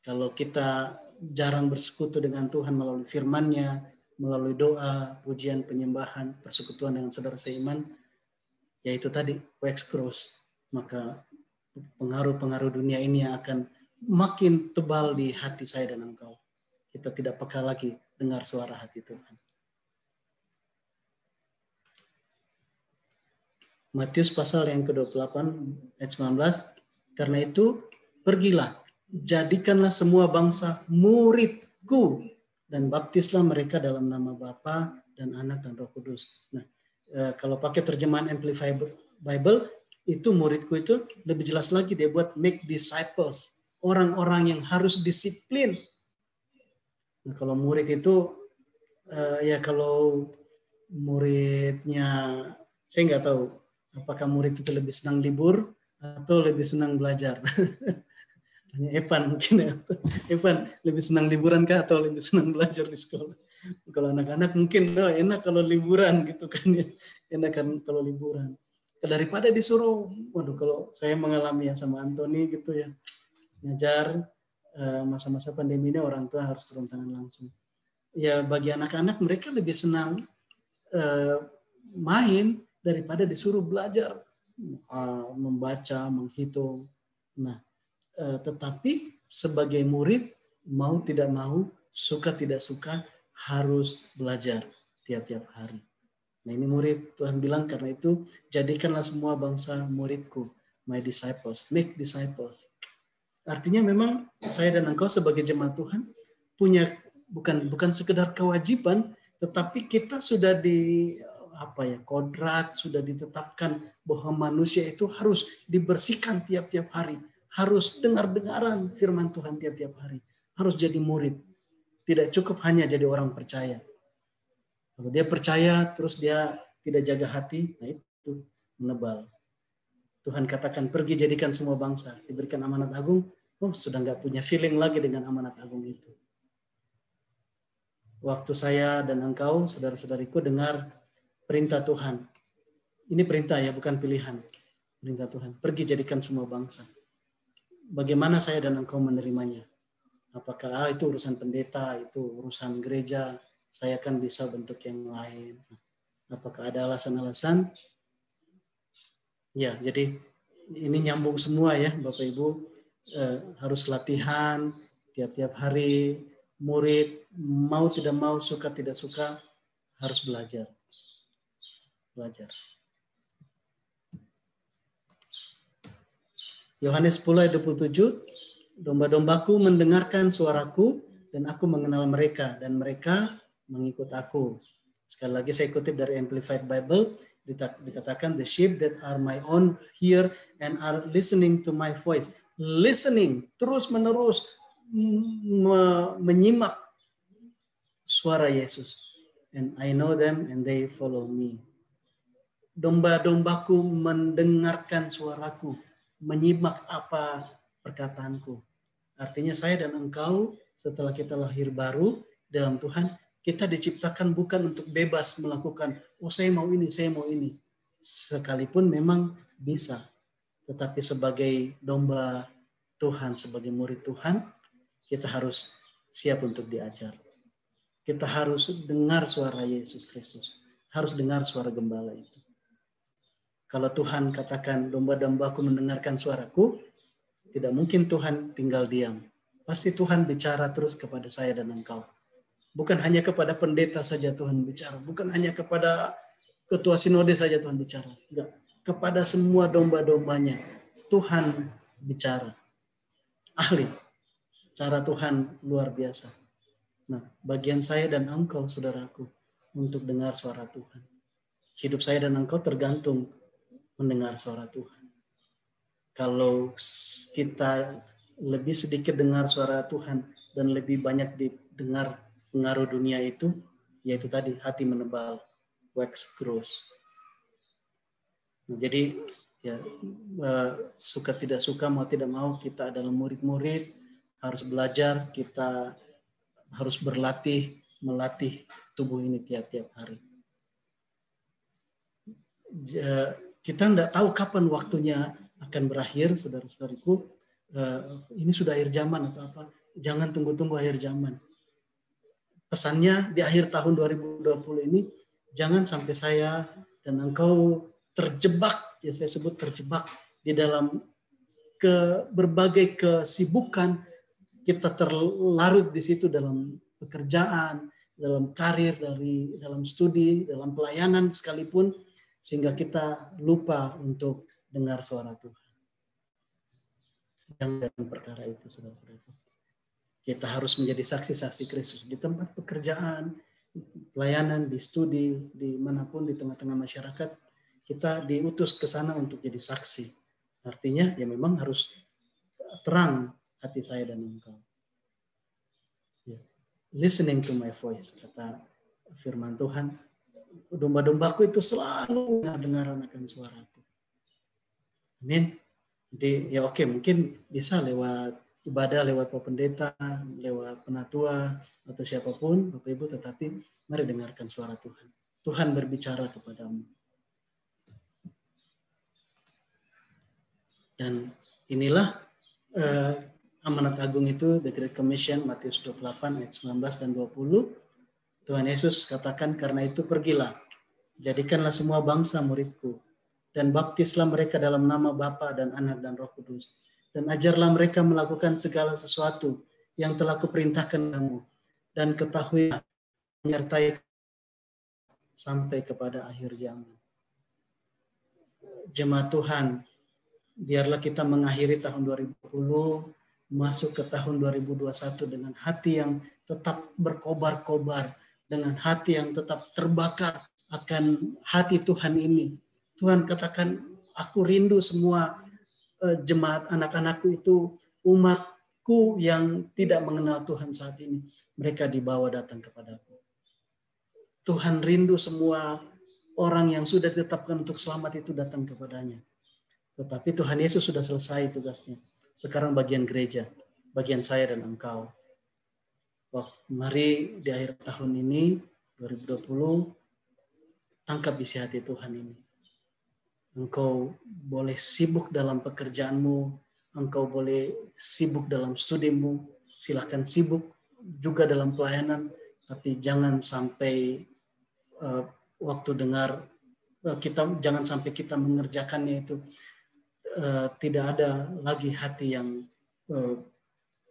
Kalau kita jarang bersekutu dengan Tuhan melalui firman-Nya, melalui doa, pujian, penyembahan, persekutuan dengan saudara seiman, yaitu tadi wax cross, maka pengaruh-pengaruh dunia ini akan makin tebal di hati saya dan engkau. Kita tidak peka lagi dengar suara hati Tuhan. Matius pasal yang ke-28 ayat 19, karena itu pergilah, jadikanlah semua bangsa muridku dan baptislah mereka dalam nama Bapa dan Anak dan Roh Kudus. Nah, kalau pakai terjemahan Amplified Bible, itu muridku itu lebih jelas lagi, dia buat make disciples, orang-orang yang harus disiplin. Nah, kalau murid itu ya kalau muridnya, saya nggak tahu apakah murid itu lebih senang libur atau lebih senang belajar. Tanya Evan mungkin ya. Evan lebih senang liburan kah atau lebih senang belajar di sekolah? Kalau anak-anak mungkin enak kalau liburan gitu kan ya. Enak kan kalau liburan. Daripada disuruh, waduh kalau saya mengalami yang sama Anthony gitu ya. Ngajar masa-masa pandemi ini orang tua harus turun tangan langsung. Ya bagi anak-anak mereka lebih senang main daripada disuruh belajar, membaca, menghitung. Nah, tetapi sebagai murid, mau tidak mau, suka tidak suka, harus belajar tiap-tiap hari. Nah ini murid, Tuhan bilang karena itu, jadikanlah semua bangsa muridku, my disciples, make disciples. Artinya memang saya dan engkau sebagai jemaat Tuhan, punya bukan sekedar kewajiban, tetapi kita sudah kodrat, sudah ditetapkan bahwa manusia itu harus dibersihkan tiap-tiap hari, harus dengar-dengaran firman Tuhan tiap-tiap hari, harus jadi murid. Tidak cukup hanya jadi orang percaya. Kalau dia percaya terus dia tidak jaga hati, nah itu menebal. Tuhan katakan pergi jadikan semua bangsa, diberikan amanat agung, sudah nggak punya feeling lagi dengan amanat agung itu. Waktu saya dan engkau, saudara-saudariku, dengar perintah Tuhan. Ini perintah ya, bukan pilihan. Perintah Tuhan. Pergi jadikan semua bangsa. Bagaimana saya dan engkau menerimanya? Apakah itu urusan pendeta, itu urusan gereja, saya kan bisa bentuk yang lain. Apakah ada alasan-alasan? Ya, jadi ini nyambung semua ya Bapak Ibu. Harus latihan tiap-tiap hari. Murid mau tidak mau, suka tidak suka, harus belajar. Yohanes 10 ayat 27, domba-dombaku mendengarkan suaraku dan aku mengenal mereka dan mereka mengikut aku. Sekali lagi saya kutip dari Amplified Bible, dikatakan the sheep that are my own hear and are listening to my voice. Listening, terus menerus menyimak suara Yesus. And I know them and they follow me. Domba-dombaku mendengarkan suaraku, menyimak apa perkataanku. Artinya saya dan engkau setelah kita lahir baru dalam Tuhan, kita diciptakan bukan untuk bebas melakukan, saya mau ini, saya mau ini. Sekalipun memang bisa. Tetapi sebagai domba Tuhan, sebagai murid Tuhan, kita harus siap untuk diajar. Kita harus dengar suara Yesus Kristus. Harus dengar suara gembala itu. Kalau Tuhan katakan domba-dombaku mendengarkan suaraku, tidak mungkin Tuhan tinggal diam. Pasti Tuhan bicara terus kepada saya dan engkau. Bukan hanya kepada pendeta saja Tuhan bicara. Bukan hanya kepada ketua sinode saja Tuhan bicara. Enggak. Kepada semua domba-dombanya Tuhan bicara. Ahli. Cara Tuhan luar biasa. Nah, bagian saya dan engkau, saudaraku, untuk dengar suara Tuhan. Hidup saya dan engkau tergantung mendengar suara Tuhan. Kalau kita lebih sedikit dengar suara Tuhan dan lebih banyak didengar pengaruh dunia itu, yaitu tadi hati menebal, wax grows. Nah, jadi ya suka tidak suka, mau tidak mau, kita adalah murid-murid, harus belajar, kita harus berlatih, melatih tubuh ini tiap-tiap hari. Kita tidak tahu kapan waktunya akan berakhir, saudara-saudariku. Ini sudah akhir zaman atau apa? Jangan tunggu-tunggu akhir zaman. Pesannya di akhir tahun 2020 ini, jangan sampai saya dan engkau terjebak, ya saya sebut terjebak di dalam berbagai kesibukan. Kita terlarut di situ dalam pekerjaan, dalam karir, dalam studi, dalam pelayanan sekalipun, sehingga kita lupa untuk dengar suara Tuhan. Yang dalam perkara itu, saudara-saudara, kita harus menjadi saksi-saksi Kristus di tempat pekerjaan, pelayanan, di studi, dimanapun, di tengah-tengah masyarakat. Kita diutus ke sana untuk jadi saksi. Artinya ya memang harus terang hati saya dan engkau. Listening to my voice, kata firman Tuhan. Domba-dombaku itu selalu dengar akan suaraku. Amin. Jadi ya oke, mungkin bisa lewat ibadah, lewat Pak Pendeta, lewat penatua, atau siapapun, Bapak Ibu, tetapi mari dengarkan suara Tuhan. Tuhan berbicara kepadamu. Dan inilah amanat agung itu, The Great Commission, Matius 28 ayat 19 dan 20. Tuhan Yesus katakan, karena itu pergilah, jadikanlah semua bangsa muridku, dan baptislah mereka dalam nama Bapa dan Anak dan Roh Kudus, dan ajarlah mereka melakukan segala sesuatu yang telah kuperintahkan kamu, dan ketahuilah menyertai sampai kepada akhir zaman. Jemaat Tuhan, biarlah kita mengakhiri tahun 2020, masuk ke tahun 2021 dengan hati yang tetap berkobar-kobar, dengan hati yang tetap terbakar akan hati Tuhan ini. Tuhan katakan, aku rindu semua jemaat anak-anakku itu, umatku yang tidak mengenal Tuhan saat ini. Mereka dibawa datang kepadaku. Tuhan rindu semua orang yang sudah ditetapkan untuk selamat itu datang kepadanya. Tetapi Tuhan Yesus sudah selesai tugasnya. Sekarang bagian gereja, bagian saya dan engkau. Mari di akhir tahun ini, 2020, tangkap isi hati Tuhan ini. Engkau boleh sibuk dalam pekerjaanmu, engkau boleh sibuk dalam studimu, silakan sibuk juga dalam pelayanan, tapi jangan sampai waktu dengar jangan sampai kita mengerjakannya itu tidak ada lagi hati yang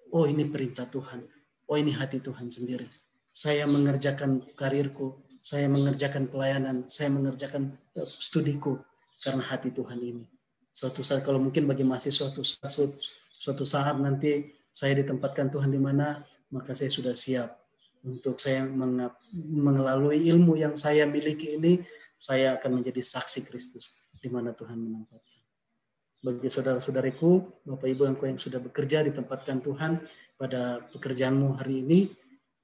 oh ini perintah Tuhan, oh ini hati Tuhan sendiri. Saya mengerjakan karirku, saya mengerjakan pelayanan, saya mengerjakan studiku karena hati Tuhan ini. Suatu saat, kalau mungkin bagi mahasiswa, suatu saat nanti saya ditempatkan Tuhan di mana, maka saya sudah siap untuk saya melalui ilmu yang saya miliki ini, saya akan menjadi saksi Kristus di mana Tuhan menempatkan. Bagi saudara-saudariku, Bapak Ibu yang sudah bekerja, ditempatkan Tuhan pada pekerjaanmu hari ini,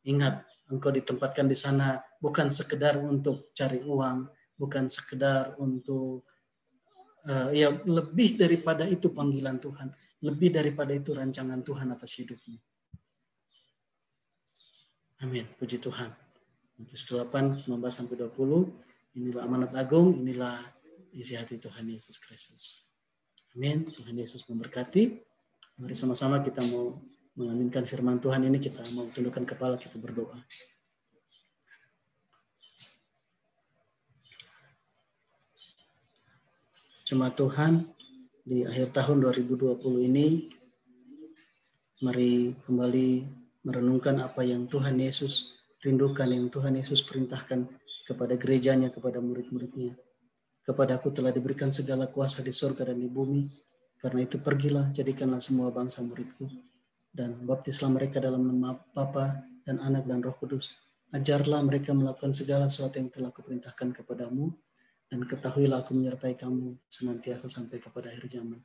ingat, engkau ditempatkan di sana bukan sekedar untuk cari uang, bukan sekedar untuk ya lebih daripada itu panggilan Tuhan, lebih daripada itu rancangan Tuhan atas hidupmu. Amin, puji Tuhan. Matius 8, 19-20, inilah amanat agung, inilah isi hati Tuhan Yesus Kristus. Amin, Tuhan Yesus memberkati. Mari sama-sama kita mau mengaminkan firman Tuhan ini, kita mau tundukkan kepala, kita berdoa. Jemaat Tuhan, di akhir tahun 2020 ini, mari kembali merenungkan apa yang Tuhan Yesus rindukan, yang Tuhan Yesus perintahkan kepada gerejanya, kepada murid-muridnya. Kepadaku telah diberikan segala kuasa di surga dan di bumi. Karena itu pergilah, jadikanlah semua bangsa muridku. Dan baptislah mereka dalam nama Bapa dan Anak dan Roh Kudus. Ajarlah mereka melakukan segala sesuatu yang telah kuperintahkan kepadamu. Dan ketahuilah aku menyertai kamu senantiasa sampai kepada akhir zaman.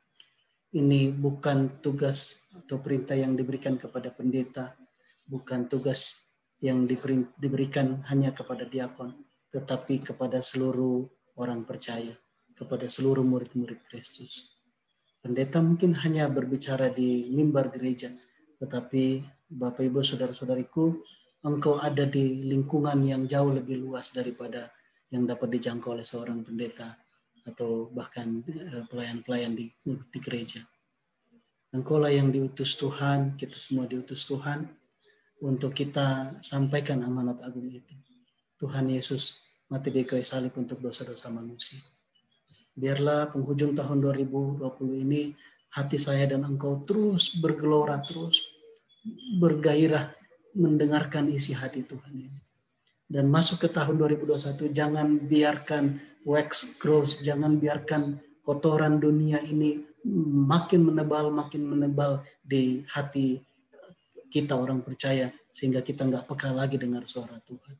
Ini bukan tugas atau perintah yang diberikan kepada pendeta, bukan tugas yang diberikan hanya kepada diakon, tetapi kepada seluruh orang percaya, kepada seluruh murid-murid Kristus. Pendeta mungkin hanya berbicara di mimbar gereja, tetapi Bapak Ibu saudara-saudariku, engkau ada di lingkungan yang jauh lebih luas daripada yang dapat dijangkau oleh seorang pendeta atau bahkan pelayan-pelayan di gereja. Engkaulah yang diutus Tuhan, kita semua diutus Tuhan untuk kita sampaikan amanat agung itu. Tuhan Yesus mati di kayu salib untuk dosa-dosa manusia. Biarlah penghujung tahun 2020 ini hati saya dan engkau terus bergelora, terus bergairah mendengarkan isi hati Tuhan ini. Dan masuk ke tahun 2021, jangan biarkan wax grows, jangan biarkan kotoran dunia ini makin menebal di hati kita orang percaya, sehingga kita nggak peka lagi dengar suara Tuhan.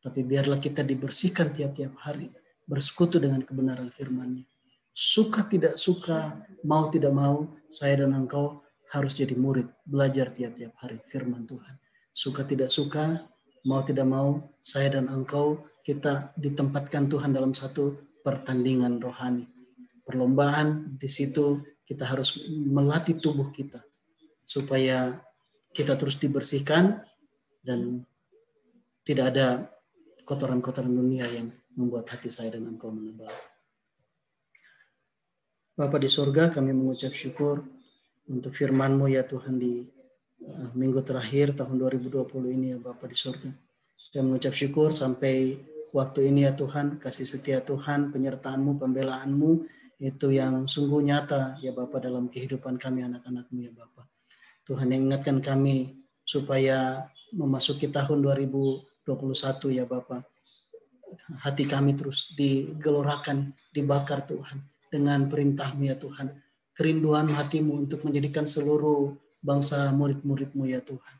Tapi biarlah kita dibersihkan tiap-tiap hari, bersekutu dengan kebenaran firman-Nya. Suka tidak suka, mau tidak mau, saya dan engkau harus jadi murid, belajar tiap-tiap hari firman Tuhan. Suka tidak suka, mau tidak mau, saya dan engkau, kita ditempatkan Tuhan dalam satu pertandingan rohani. Perlombaan, di situ kita harus melatih tubuh kita, supaya kita terus dibersihkan, dan tidak ada kotoran-kotoran dunia yang membuat hati saya dan engkau menebal. Bapa di surga, kami mengucap syukur untuk firman-Mu ya Tuhan di minggu terakhir tahun 2020 ini ya Bapa di surga. Kami mengucap syukur sampai waktu ini ya Tuhan, kasih setia Tuhan, penyertaan-Mu, pembelaan-Mu itu yang sungguh nyata ya Bapa dalam kehidupan kami anak-anak-Mu ya Bapa. Tuhan yang ingatkan kami supaya memasuki tahun 2021 ya Bapa, hati kami terus digelorakan, dibakar Tuhan dengan perintah-Mu ya Tuhan. Kerinduan hati-Mu untuk menjadikan seluruh bangsa murid-murid-Mu ya Tuhan.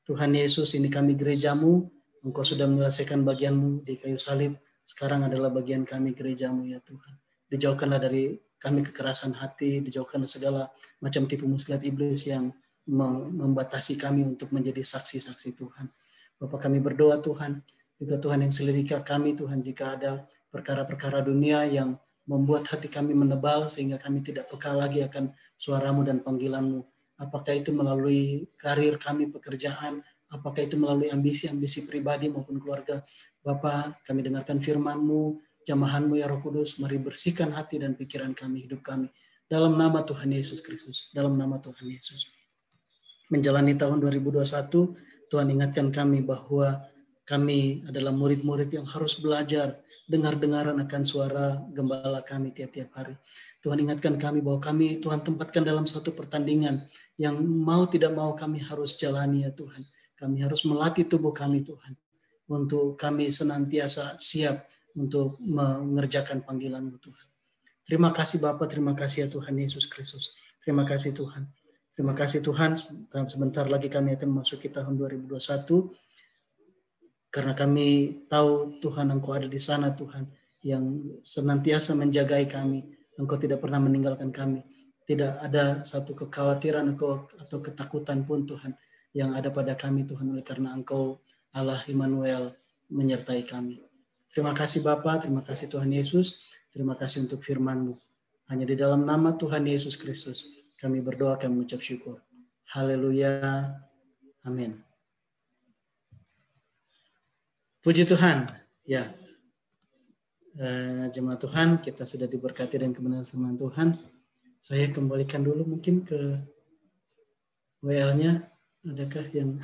Tuhan Yesus, ini kami gereja-Mu, Engkau sudah menyelesaikan bagian-Mu di kayu salib, sekarang adalah bagian kami gereja-Mu ya Tuhan. Dijauhkanlah dari kami kekerasan hati, dijauhkan segala macam tipu muslihat iblis yang membatasi kami untuk menjadi saksi-saksi Tuhan. Bapak, kami berdoa Tuhan, juga Tuhan yang selidiki kami Tuhan, jika ada perkara-perkara dunia yang membuat hati kami menebal sehingga kami tidak peka lagi akan suara-Mu dan panggilan-Mu. Apakah itu melalui karir kami, pekerjaan, apakah itu melalui ambisi-ambisi pribadi maupun keluarga. Bapa, kami dengarkan firman-Mu, jamahan-Mu ya Roh Kudus, mari bersihkan hati dan pikiran kami, hidup kami. Dalam nama Tuhan Yesus Kristus, dalam nama Tuhan Yesus. Menjalani tahun 2021, Tuhan ingatkan kami bahwa kami adalah murid-murid yang harus belajar, dengar-dengaran akan suara gembala kami tiap-tiap hari. Tuhan ingatkan kami bahwa kami Tuhan tempatkan dalam satu pertandingan yang mau tidak mau kami harus jalani ya Tuhan. Kami harus melatih tubuh kami Tuhan, untuk kami senantiasa siap untuk mengerjakan panggilan-Mu Tuhan. Terima kasih Bapa, terima kasih ya Tuhan Yesus Kristus. Terima kasih Tuhan. Terima kasih Tuhan, sebentar lagi kami akan memasuki tahun 2021. Karena kami tahu Tuhan Engkau ada di sana Tuhan, yang senantiasa menjagai kami. Engkau tidak pernah meninggalkan kami. Tidak ada satu kekhawatiran atau ketakutan pun Tuhan yang ada pada kami Tuhan, oleh karena Engkau Allah Immanuel menyertai kami. Terima kasih Bapa, terima kasih Tuhan Yesus, terima kasih untuk firman-Mu. Hanya di dalam nama Tuhan Yesus Kristus kami berdoa, kami mengucap syukur. Haleluya. Amin. Puji Tuhan. Ya. Jemaat Tuhan, kita sudah diberkati dengan kebenaran firman Tuhan. Saya kembalikan dulu mungkin ke WL-nya. Adakah yang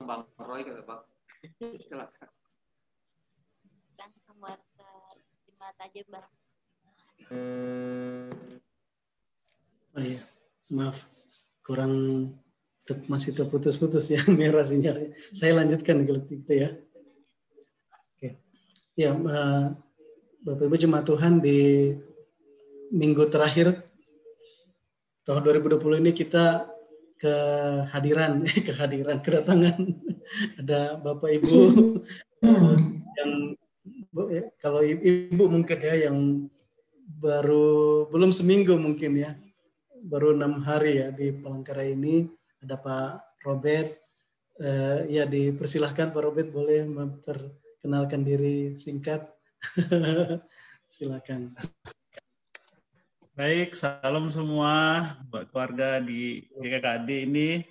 Bang Roy kata Bang. Silakan. Kan buat jemaat aja Bang. Oh iya, maaf, kurang masih terputus-putus ya merah sinyalnya. Saya lanjutkan kalau gitu ya. Oke. Ya, Bapak Ibu jemaat Tuhan, di minggu terakhir tahun 2020 ini kita kedatangan ada Bapak Ibu yang kalau Ibu mungkin ya yang belum seminggu mungkin ya, baru 6 hari ya di Palangkaraya ini. Ada Pak Robert, ya dipersilahkan Pak Robert, boleh memperkenalkan diri singkat. Silakan. Baik, salam semua buat keluarga di GKKD ini.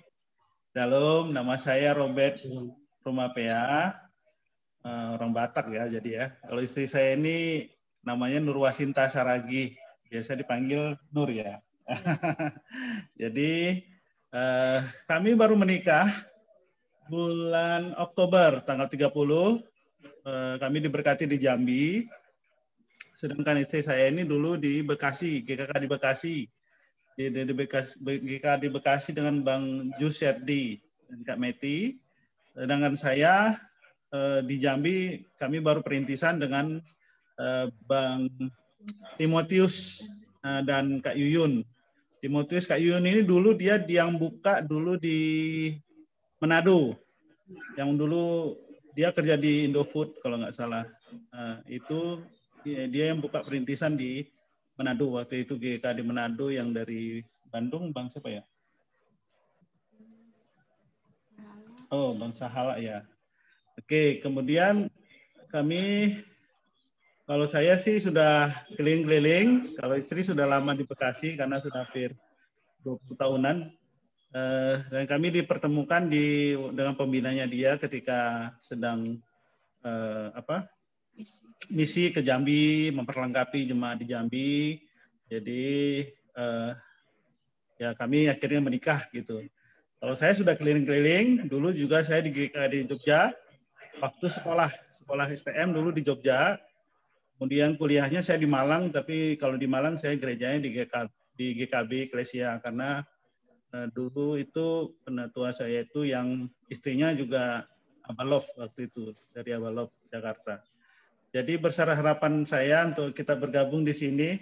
Shalom, nama saya Robert Rumapea, orang Batak ya, jadi ya. Kalau istri saya ini namanya Nurwasinta Saragi, biasa dipanggil Nur ya. Jadi kami baru menikah bulan Oktober tanggal 30. Kami diberkati di Jambi. Sedangkan istri saya ini dulu di Bekasi, GKK di Bekasi. Di GKK di Bekasi dengan Bang Jusserdi dan Kak Meti. Sedangkan saya di Jambi, kami baru perintisan dengan Bang Timotius dan Kak Yuyun. Timotius, Kak Yuyun ini dulu dia yang buka dulu di Manado. Yang dulu dia kerja di Indofood kalau nggak salah. Itu dia yang buka perintisan di Manado. Waktu itu GK di Manado yang dari Bandung, Bang siapa ya? Oh, Bang Sahala ya. Oke, kemudian kami, kalau saya sih sudah keliling-keliling, kalau istri sudah lama di Bekasi karena sudah hampir 20 tahunan. Dan kami dipertemukan dengan pembinanya dia ketika sedang misi ke Jambi, memperlengkapi jemaat di Jambi. Jadi ya kami akhirnya menikah gitu. Kalau saya sudah keliling-keliling, dulu juga saya di Jogja, waktu sekolah STM dulu di Jogja. Kemudian kuliahnya saya di Malang, tapi kalau di Malang saya gerejanya di GKB Eklesia karena dulu itu penatua saya itu yang istrinya juga Abalov waktu itu, dari Abalov Jakarta. Jadi besar harapan saya untuk kita bergabung di sini.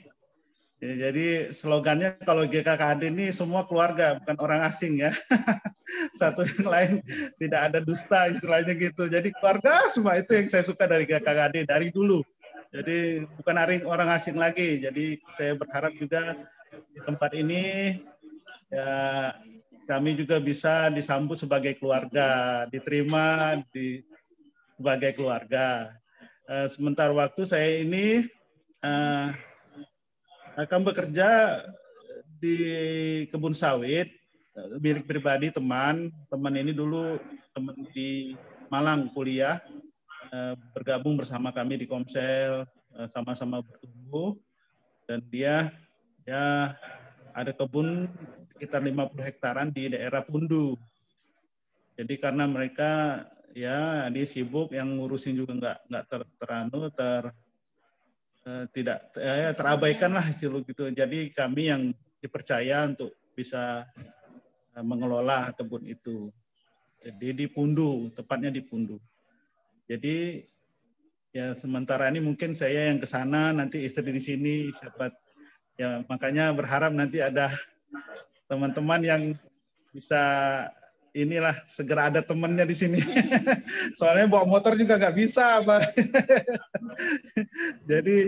Jadi slogannya kalau GKKD ini semua keluarga, bukan orang asing ya. Satu yang lain tidak ada dusta istilahnya gitu. Jadi keluarga semua, itu yang saya suka dari GKKD dari dulu. Jadi bukan orang asing lagi. Jadi saya berharap juga di tempat ini ya kami juga bisa disambut sebagai keluarga, diterima sebagai keluarga. Sementara waktu saya ini akan bekerja di kebun sawit milik pribadi teman ini dulu teman di Malang kuliah, bergabung bersama kami di Komsel, sama-sama bertumbuh, dan dia ya ada kebun sekitar 50 hektaran di daerah Pundu. Jadi karena mereka ya dia sibuk, yang ngurusin juga nggak tidak terabaikan lah gitu. Jadi kami yang dipercaya untuk bisa mengelola kebun itu. Jadi di Pundu, tepatnya di Pundu. Jadi ya sementara ini mungkin saya yang ke sana, nanti istri di sini, ya makanya berharap nanti ada teman-teman yang bisa inilah segera ada temannya di sini. Soalnya bawa motor juga nggak bisa, Pak. Jadi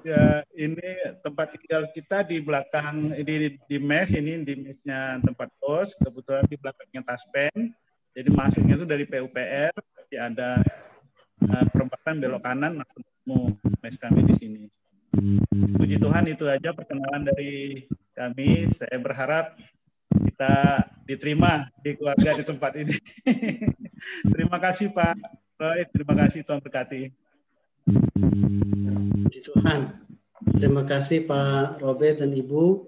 ya ini tempat tinggal kita di belakang di mes ini, di mesnya tempat kos, kebetulan di belakangnya Taspen. Jadi masuknya itu dari PUPR, jadi ada perempatan belok kanan langsung ketemu mes kami di sini. Puji Tuhan, itu aja perkenalan dari kami. Saya berharap kita diterima di keluarga di tempat ini. Terima kasih Pak Roy, terima kasih, Tuhan berkati. Puji Tuhan. Terima kasih Pak Robert dan Ibu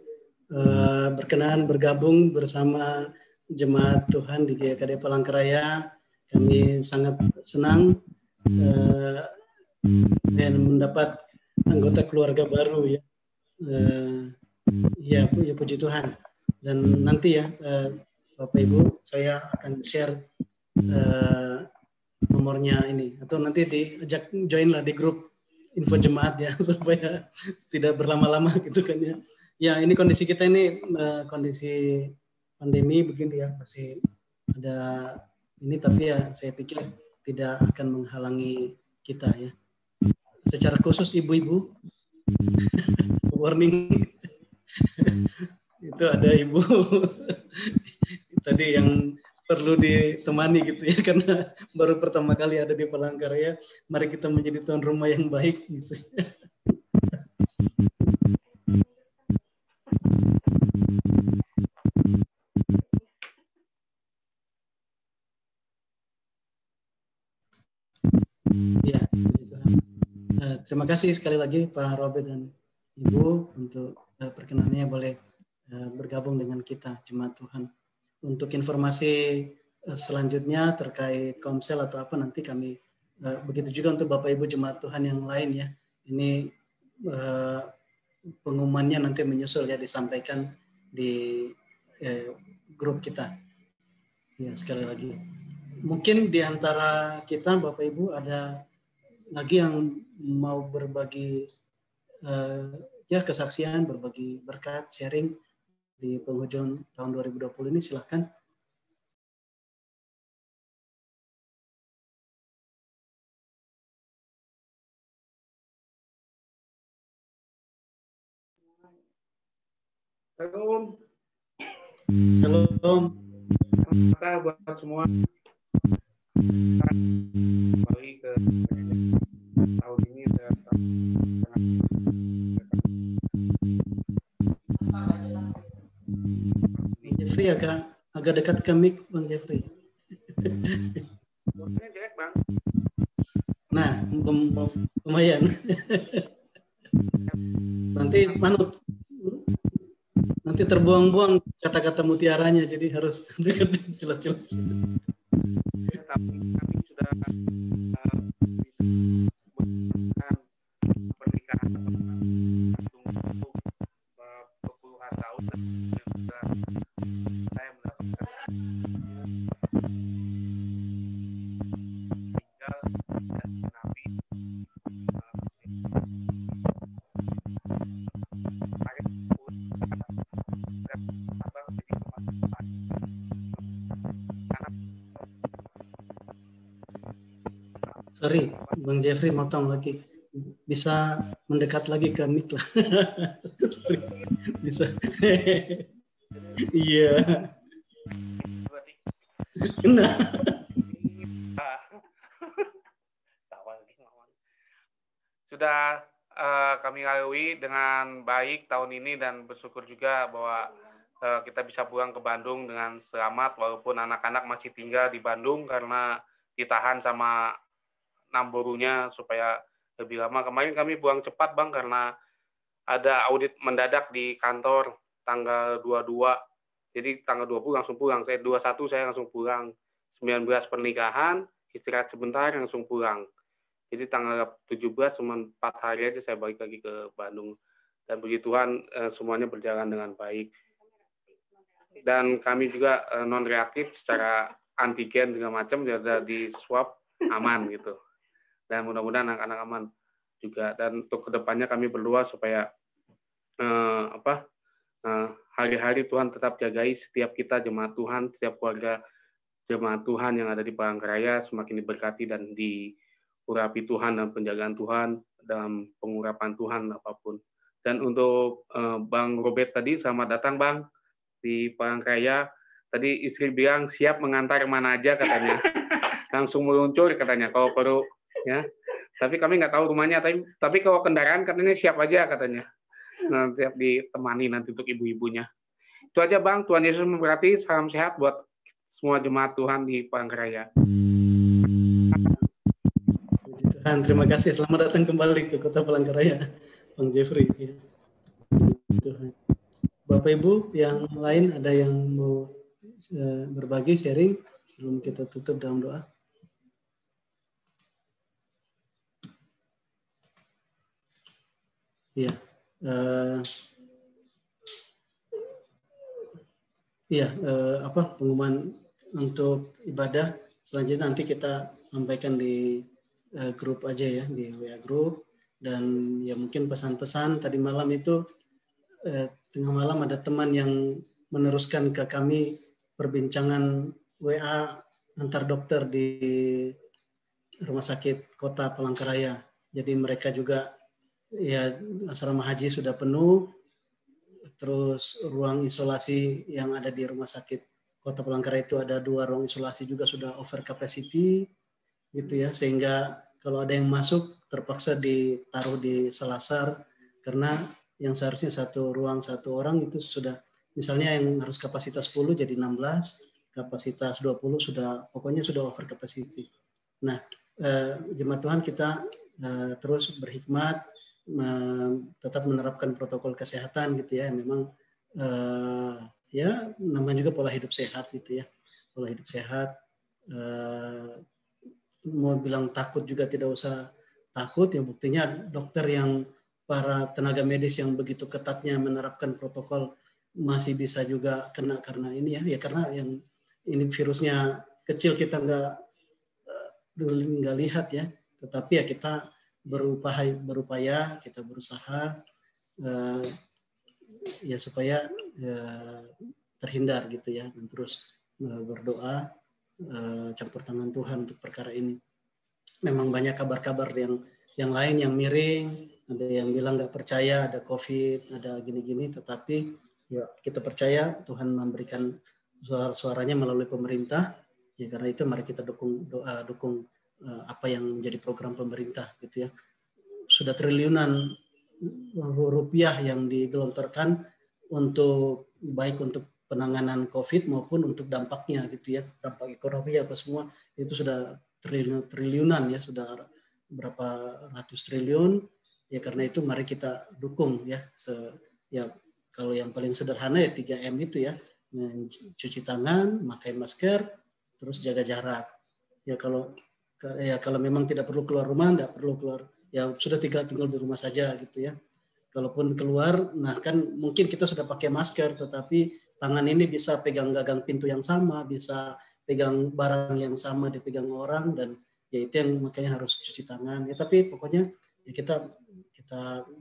berkenan bergabung bersama jemaat Tuhan di GKD Palangkaraya. Kami sangat senang dan mendapat anggota keluarga baru ya. Ya puji Tuhan. Dan nanti ya Bapak Ibu, saya akan share nomornya ini, atau nanti diajak join lah di grup info jemaat ya supaya tidak berlama-lama gitu kan ya. Ya ini kondisi kita ini kondisi pandemi begini ya, masih ada ini, tapi ya saya pikir tidak akan menghalangi kita ya. Secara khusus ibu-ibu warning itu ada ibu tadi yang perlu ditemani gitu ya, karena baru pertama kali ada di Palangkaraya. Mari kita menjadi tuan rumah yang baik gitu. Ya, terima kasih sekali lagi Pak Robert dan Ibu untuk perkenannya boleh bergabung dengan kita Jemaat Tuhan. Untuk informasi selanjutnya terkait Komsel atau apa nanti kami, begitu juga untuk Bapak Ibu Jemaat Tuhan yang lain ya. Ini pengumumannya nanti menyusul ya, disampaikan di grup kita. Ya, sekali lagi. Mungkin di antara kita Bapak Ibu ada lagi yang mau berbagi ya kesaksian, berbagi berkat, sharing di penghujung tahun 2020 ini, silahkan. Shalom. Shalom. Selamat buat semua. Kembali ke tahun ini ada Jeffrey agak dekat ke mic Bang Jeffrey. Suaranya jelek Bang. Nah, lumayan. Nanti terbuang-buang kata-kata mutiaranya, jadi harus jelas-jelas. Kami sudah pernikahan puluhan tahun dan sudah saya mendapatkan tinggal dan menapi Sorry, Bang Jeffrey motong lagi. Bisa mendekat lagi ke mic lah. Sorry. Bisa. Iya. Nah. Sudah kami lalui dengan baik tahun ini dan bersyukur juga bahwa kita bisa pulang ke Bandung dengan selamat, walaupun anak-anak masih tinggal di Bandung karena ditahan sama namborunya supaya lebih lama. Kemarin kami pulang cepat Bang karena ada audit mendadak di kantor tanggal 22. Jadi tanggal 20 langsung pulang. 21 saya langsung pulang. 19 pernikahan, istirahat sebentar langsung pulang. Jadi tanggal 17 cuma 4 hari aja saya balik lagi ke Bandung. Dan puji Tuhan semuanya berjalan dengan baik. Dan kami juga non reaktif secara antigen segala macam, sudah di swab aman gitu. Dan mudah-mudahan anak-anak aman juga. Dan untuk kedepannya kami berdoa supaya hari-hari Tuhan tetap jagai setiap kita jemaat Tuhan, setiap keluarga jemaat Tuhan yang ada di Palangkaraya semakin diberkati dan diurapi Tuhan dan penjagaan Tuhan dalam pengurapan Tuhan apapun. Dan untuk Bang Robert tadi, selamat datang Bang di Palangkaraya. Tadi istri bilang siap mengantar mana aja katanya. Langsung meluncur katanya kalau perlu ya. Tapi kami nggak tahu rumahnya, tapi kalau kendaraan katanya siap aja katanya. Nah, siap ditemani nanti untuk ibu-ibunya. Itu aja Bang, Tuhan Yesus memberkati, salam sehat buat semua jemaat Tuhan di Palangkaraya. Tuhan, terima kasih. Selamat datang kembali ke Kota Palangkaraya, Bang Jeffrey. Tuhan. Bapak Ibu yang lain ada yang mau berbagi, sharing sebelum kita tutup dalam doa? Iya, pengumuman untuk ibadah selanjutnya nanti kita sampaikan di grup aja ya, di WA grup. Dan ya mungkin pesan-pesan tadi malam itu tengah malam ada teman yang meneruskan ke kami perbincangan WA antar dokter di Rumah Sakit Kota Palangkaraya. Jadi mereka juga ya asrama haji sudah penuh, terus ruang isolasi yang ada di Rumah Sakit Kota Palangkaraya itu ada 2 ruang isolasi juga sudah over capacity gitu ya, sehingga kalau ada yang masuk terpaksa ditaruh di selasar karena yang seharusnya 1 ruang 1 orang itu sudah, misalnya yang harus kapasitas 10 jadi 16, kapasitas 20 sudah, pokoknya sudah over capacity. Nah, jemaat Tuhan, kita terus berhikmat, tetap menerapkan protokol kesehatan gitu ya. Memang ya namanya juga pola hidup sehat gitu ya, pola hidup sehat. Mau bilang takut juga tidak usah takut ya, buktinya dokter yang para tenaga medis yang begitu ketatnya menerapkan protokol masih bisa juga kena karena ini ya karena yang ini virusnya kecil kita nggak lihat ya, tetapi ya kita berupaya kita berusaha ya supaya terhindar gitu ya, dan terus berdoa, campur tangan Tuhan untuk perkara ini. Memang banyak kabar-kabar yang lain yang miring, ada yang bilang nggak percaya ada COVID, ada gini-gini, tetapi ya kita percaya Tuhan memberikan suaranya melalui pemerintah. Ya karena itu mari kita dukung apa yang menjadi program pemerintah gitu ya. Sudah triliunan rupiah yang digelontorkan untuk baik untuk penanganan COVID maupun untuk dampaknya gitu ya, dampak ekonomi apa semua itu sudah triliunan ya, sudah berapa ratus triliun ya. Karena itu mari kita dukung ya. Ya kalau yang paling sederhana ya 3M itu ya, mencuci tangan, memakai masker, terus jaga jarak. Ya kalau memang tidak perlu keluar rumah, nggak perlu keluar, ya sudah tinggal di rumah saja gitu ya. Kalaupun keluar, nah kan mungkin kita sudah pakai masker, tetapi tangan ini bisa pegang gagang pintu yang sama, bisa pegang barang yang sama dipegang orang, dan ya itu yang makanya harus cuci tangan. Ya tapi pokoknya ya kita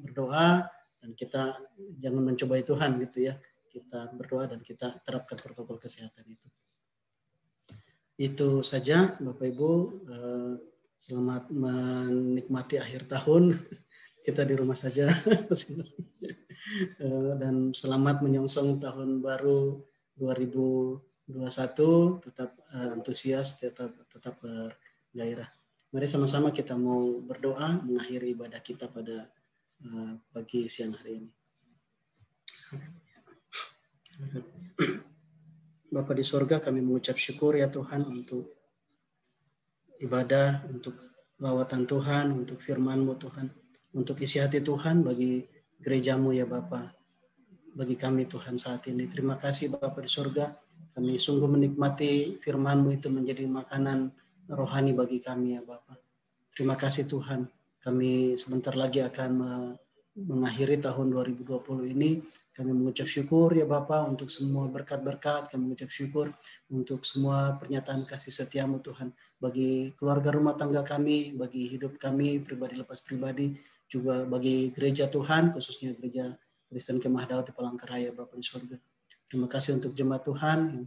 berdoa dan kita jangan mencobai Tuhan gitu ya. Kita berdoa dan kita terapkan protokol kesehatan itu. Itu saja Bapak Ibu, selamat menikmati akhir tahun. Kita di rumah saja dan selamat menyongsong tahun baru 2021, tetap antusias, tetap bergairah. Mari sama-sama kita mau berdoa mengakhiri ibadah kita pada pagi siang hari ini. Bapa di surga, kami mengucap syukur ya Tuhan untuk ibadah, untuk lawatan Tuhan, untuk firman-Mu Tuhan, untuk isi hati Tuhan bagi gerejamu ya Bapa, bagi kami Tuhan saat ini. Terima kasih Bapa di surga, kami sungguh menikmati firman-Mu itu menjadi makanan rohani bagi kami ya Bapa. Terima kasih Tuhan, kami sebentar lagi akan mengakhiri tahun 2020 ini. Kami mengucap syukur ya Bapa untuk semua berkat-berkat, kami mengucap syukur untuk semua pernyataan kasih setiamu Tuhan, bagi keluarga rumah tangga kami, bagi hidup kami pribadi lepas pribadi, juga bagi gereja Tuhan, khususnya gereja Kristen Kemah Daud di Palangkaraya Bapa di surga. Terima kasih untuk jemaat Tuhan yang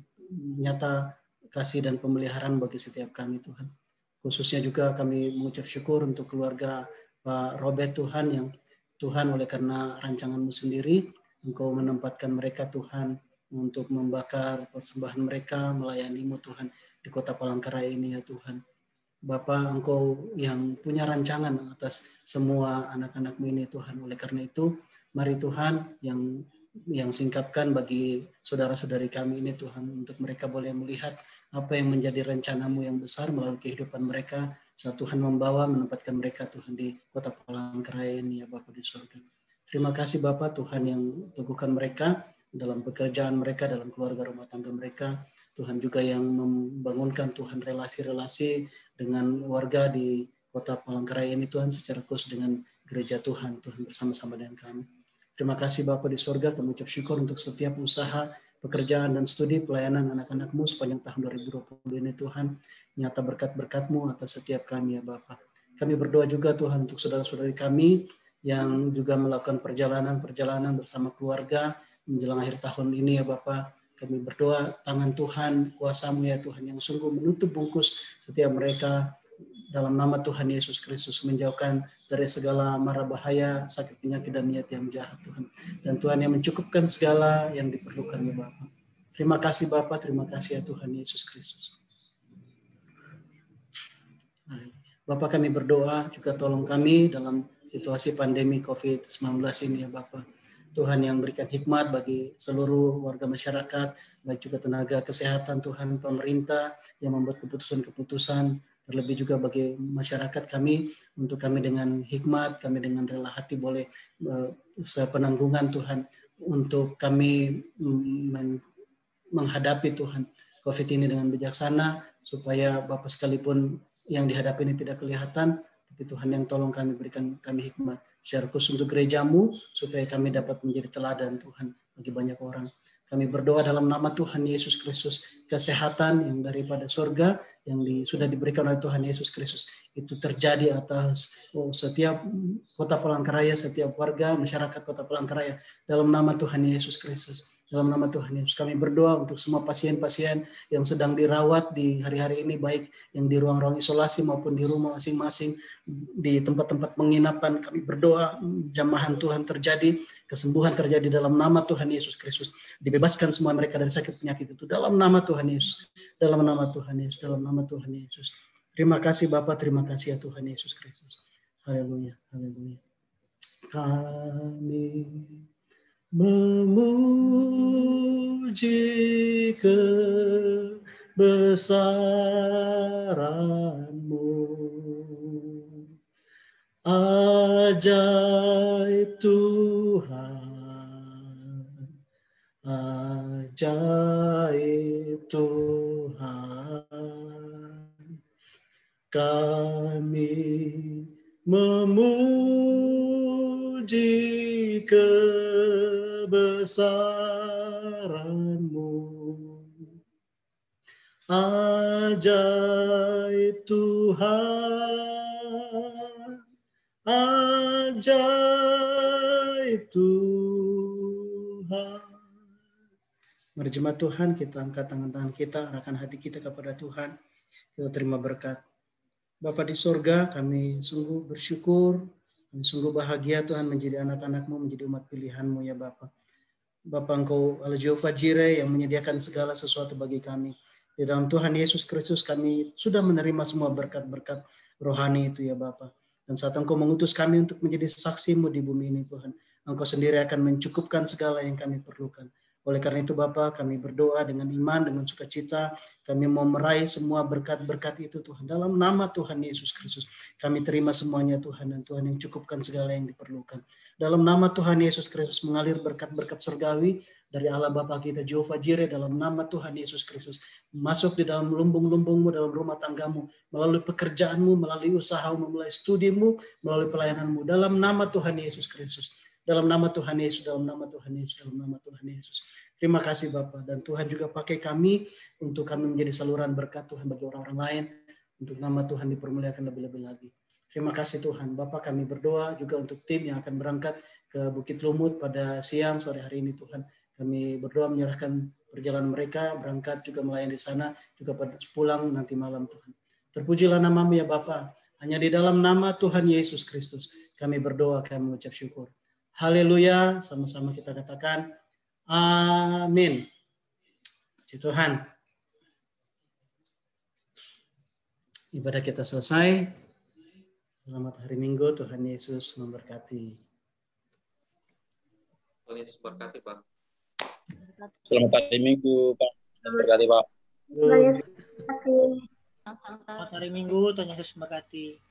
nyata kasih dan pemeliharaan bagi setiap kami Tuhan. Khususnya juga kami mengucap syukur untuk keluarga Pak Robert Tuhan, yang Tuhan oleh karena rancangan-Mu sendiri, Engkau menempatkan mereka Tuhan untuk membakar persembahan mereka, melayani-Mu Tuhan di kota Palangkaraya ini ya Tuhan. Bapa, Engkau yang punya rancangan atas semua anak-anak-Mu ini Tuhan. Oleh karena itu, mari Tuhan yang singkapkan bagi saudara-saudari kami ini Tuhan, untuk mereka boleh melihat apa yang menjadi rencana-Mu yang besar melalui kehidupan mereka saat Tuhan membawa menempatkan mereka Tuhan di kota Palangkaraya ini ya Bapa di surga. Terima kasih Bapa Tuhan yang teguhkan mereka dalam pekerjaan mereka, dalam keluarga rumah tangga mereka. Tuhan juga yang membangunkan Tuhan relasi-relasi dengan warga di kota Palangkaraya ini Tuhan, secara khusus dengan gereja Tuhan bersama-sama dengan kami. Terima kasih Bapa di surga, kami ucap syukur untuk setiap usaha, pekerjaan dan studi pelayanan anak-anak-Mu sepanjang tahun 2020 ini Tuhan. Nyata berkat-berkat-Mu atas setiap kami ya Bapa. Kami berdoa juga Tuhan untuk saudara-saudari kami yang juga melakukan perjalanan bersama keluarga menjelang akhir tahun ini ya Bapak. Kami berdoa tangan Tuhan, kuasa-Mu ya Tuhan yang sungguh menutup bungkus setiap mereka dalam nama Tuhan Yesus Kristus, menjauhkan dari segala mara bahaya, sakit penyakit dan niat yang jahat Tuhan. Dan Tuhan yang mencukupkan segala yang diperlukan ya Bapak. Terima kasih Bapak, terima kasih ya Tuhan Yesus Kristus. Bapak kami berdoa juga tolong kami dalam situasi pandemi COVID-19 ini ya Bapak. Tuhan yang berikan hikmat bagi seluruh warga masyarakat, baik juga tenaga kesehatan Tuhan, pemerintah yang membuat keputusan-keputusan, terlebih juga bagi masyarakat kami, untuk kami dengan hikmat, kami dengan rela hati boleh sepenanggungan Tuhan, untuk kami menghadapi Tuhan COVID ini dengan bijaksana, supaya Bapak sekalipun yang dihadapi ini tidak kelihatan, tapi Tuhan yang tolong kami, berikan kami hikmat secara khusus untuk gereja-Mu, supaya kami dapat menjadi teladan Tuhan bagi banyak orang. Kami berdoa dalam nama Tuhan Yesus Kristus, kesehatan yang daripada surga, yang sudah diberikan oleh Tuhan Yesus Kristus, itu terjadi atas setiap kota Palangkaraya, setiap warga, masyarakat kota Palangkaraya, dalam nama Tuhan Yesus Kristus. Dalam nama Tuhan Yesus kami berdoa untuk semua pasien-pasien yang sedang dirawat di hari-hari ini, baik yang di ruang-ruang isolasi maupun di rumah masing-masing, di tempat-tempat penginapan. Kami berdoa jamahan Tuhan terjadi, kesembuhan terjadi dalam nama Tuhan Yesus Kristus. Dibebaskan semua mereka dari sakit penyakit itu dalam nama Tuhan Yesus. Dalam nama Tuhan Yesus, dalam nama Tuhan Yesus. Terima kasih Bapa, terima kasih ya Tuhan Yesus Kristus. Haleluya, haleluya. Kami memuji kebesaran-Mu, ajaib Tuhan, ajaib Tuhan. Kami memuji kebesaran-Mu, ajaib Tuhan, ajaib Tuhan. Mari jemaat Tuhan, kita angkat tangan-tangan kita, arahkan hati kita kepada Tuhan. Kita terima berkat. Bapa di surga, kami sungguh bersyukur, kami sungguh bahagia Tuhan menjadi anak-anak-Mu, menjadi umat pilihan-Mu ya Bapa. Bapa, Engkau Allah Jehovah Jireh yang menyediakan segala sesuatu bagi kami. Di dalam Tuhan Yesus Kristus kami sudah menerima semua berkat-berkat rohani itu ya Bapa. Dan saat Engkau mengutus kami untuk menjadi saksi-Mu di bumi ini Tuhan, Engkau sendiri akan mencukupkan segala yang kami perlukan. Oleh karena itu Bapa, kami berdoa dengan iman, dengan sukacita, kami mau meraih semua berkat-berkat itu Tuhan. Dalam nama Tuhan Yesus Kristus, kami terima semuanya Tuhan, dan Tuhan yang cukupkan segala yang diperlukan. Dalam nama Tuhan Yesus Kristus mengalir berkat-berkat surgawi dari Allah Bapa kita Jehovah Jireh, dalam nama Tuhan Yesus Kristus. Masuk di dalam lumbung-lumbungmu, dalam rumah tanggamu, melalui pekerjaanmu, melalui usahamu, melalui studimu, melalui pelayananmu. Dalam nama Tuhan Yesus Kristus. Dalam nama Tuhan Yesus, dalam nama Tuhan Yesus, dalam nama Tuhan Yesus. Terima kasih Bapak, dan Tuhan juga pakai kami untuk kami menjadi saluran berkat Tuhan bagi orang-orang lain, untuk nama Tuhan dipermuliakan lebih-lebih lagi. Terima kasih Tuhan. Bapak, kami berdoa juga untuk tim yang akan berangkat ke Bukit Lumut pada siang sore hari ini Tuhan. Kami berdoa menyerahkan perjalanan mereka, berangkat juga melayani di sana, juga pada pulang nanti malam Tuhan. Terpujilah nama-Mu ya Bapak. Hanya di dalam nama Tuhan Yesus Kristus kami berdoa, kami mengucap syukur. Haleluya, sama-sama kita katakan amin. Puji Tuhan. Ibadah kita selesai. Selamat hari Minggu, Tuhan Yesus memberkati. Tuhan Yesus berkati, Pak. Selamat hari Minggu, Pak. Berkati, Pak. Selamat hari Minggu, Tuhan Yesus memberkati.